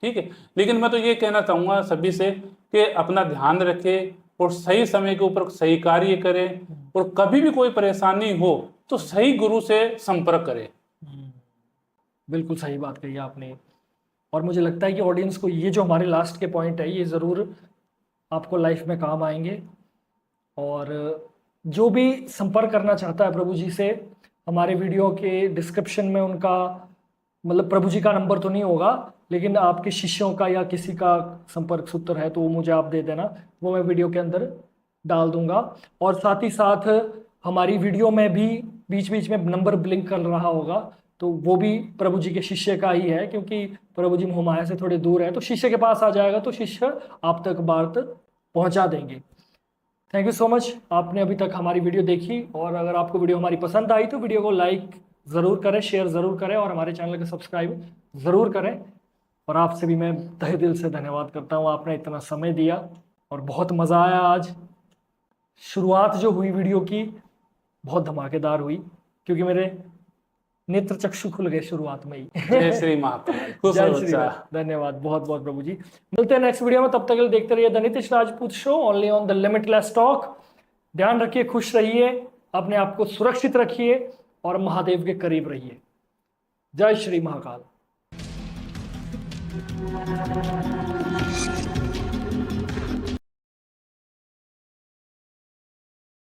ठीक है। लेकिन मैं तो ये कहना चाहूंगा सभी से कि अपना ध्यान रखें और सही समय के ऊपर सही कार्य करें, और कभी भी कोई परेशानी हो तो सही गुरु से संपर्क करें। बिल्कुल सही बात कही आपने। और मुझे लगता है कि ऑडियंस को ये जो हमारे लास्ट के पॉइंट है ये ज़रूर आपको लाइफ में काम आएंगे। और जो भी संपर्क करना चाहता है प्रभु जी से, हमारे वीडियो के डिस्क्रिप्शन में उनका मतलब प्रभु जी का नंबर तो नहीं होगा, लेकिन आपके शिष्यों का या किसी का संपर्क सूत्र है तो वो मुझे आप दे देना, वो मैं वीडियो के अंदर डाल दूंगा। और साथ ही साथ हमारी वीडियो में भी बीच बीच में नंबर ब्लिंक कर रहा होगा, तो वो भी प्रभु जी के शिष्य का ही है, क्योंकि प्रभु जी मोहमाया से थोड़े दूर है, तो शिष्य के पास आ जाएगा तो शिष्य आप तक बात पहुंचा देंगे। थैंक यू सो मच, आपने अभी तक हमारी वीडियो देखी, और अगर आपको वीडियो हमारी पसंद आई तो वीडियो को लाइक ज़रूर करें, शेयर ज़रूर करें और हमारे चैनल को सब्सक्राइब ज़रूर करें। और आपसे भी मैं तहे दिल से धन्यवाद करता हूँ, आपने इतना समय दिया और बहुत मज़ा आया आज। शुरुआत जो हुई वीडियो की बहुत धमाकेदार हुई, क्योंकि मेरे नेत्र चक्षु खुल गए शुरुआत में ही। जय श्री महाकाल, खुश जय रहो श्री बच्चा। राम। धन्यवाद बहुत बहुत प्रभु जी। मिलते हैं नेक्स्ट वीडियो में, तब तक के लिए देखते रहिए the Nitish Rajput show, only on the limitless talk. ध्यान रखिए, खुश रहिए, अपने आप को सुरक्षित रखिए और महादेव के करीब रहिए। जय श्री महाकाल।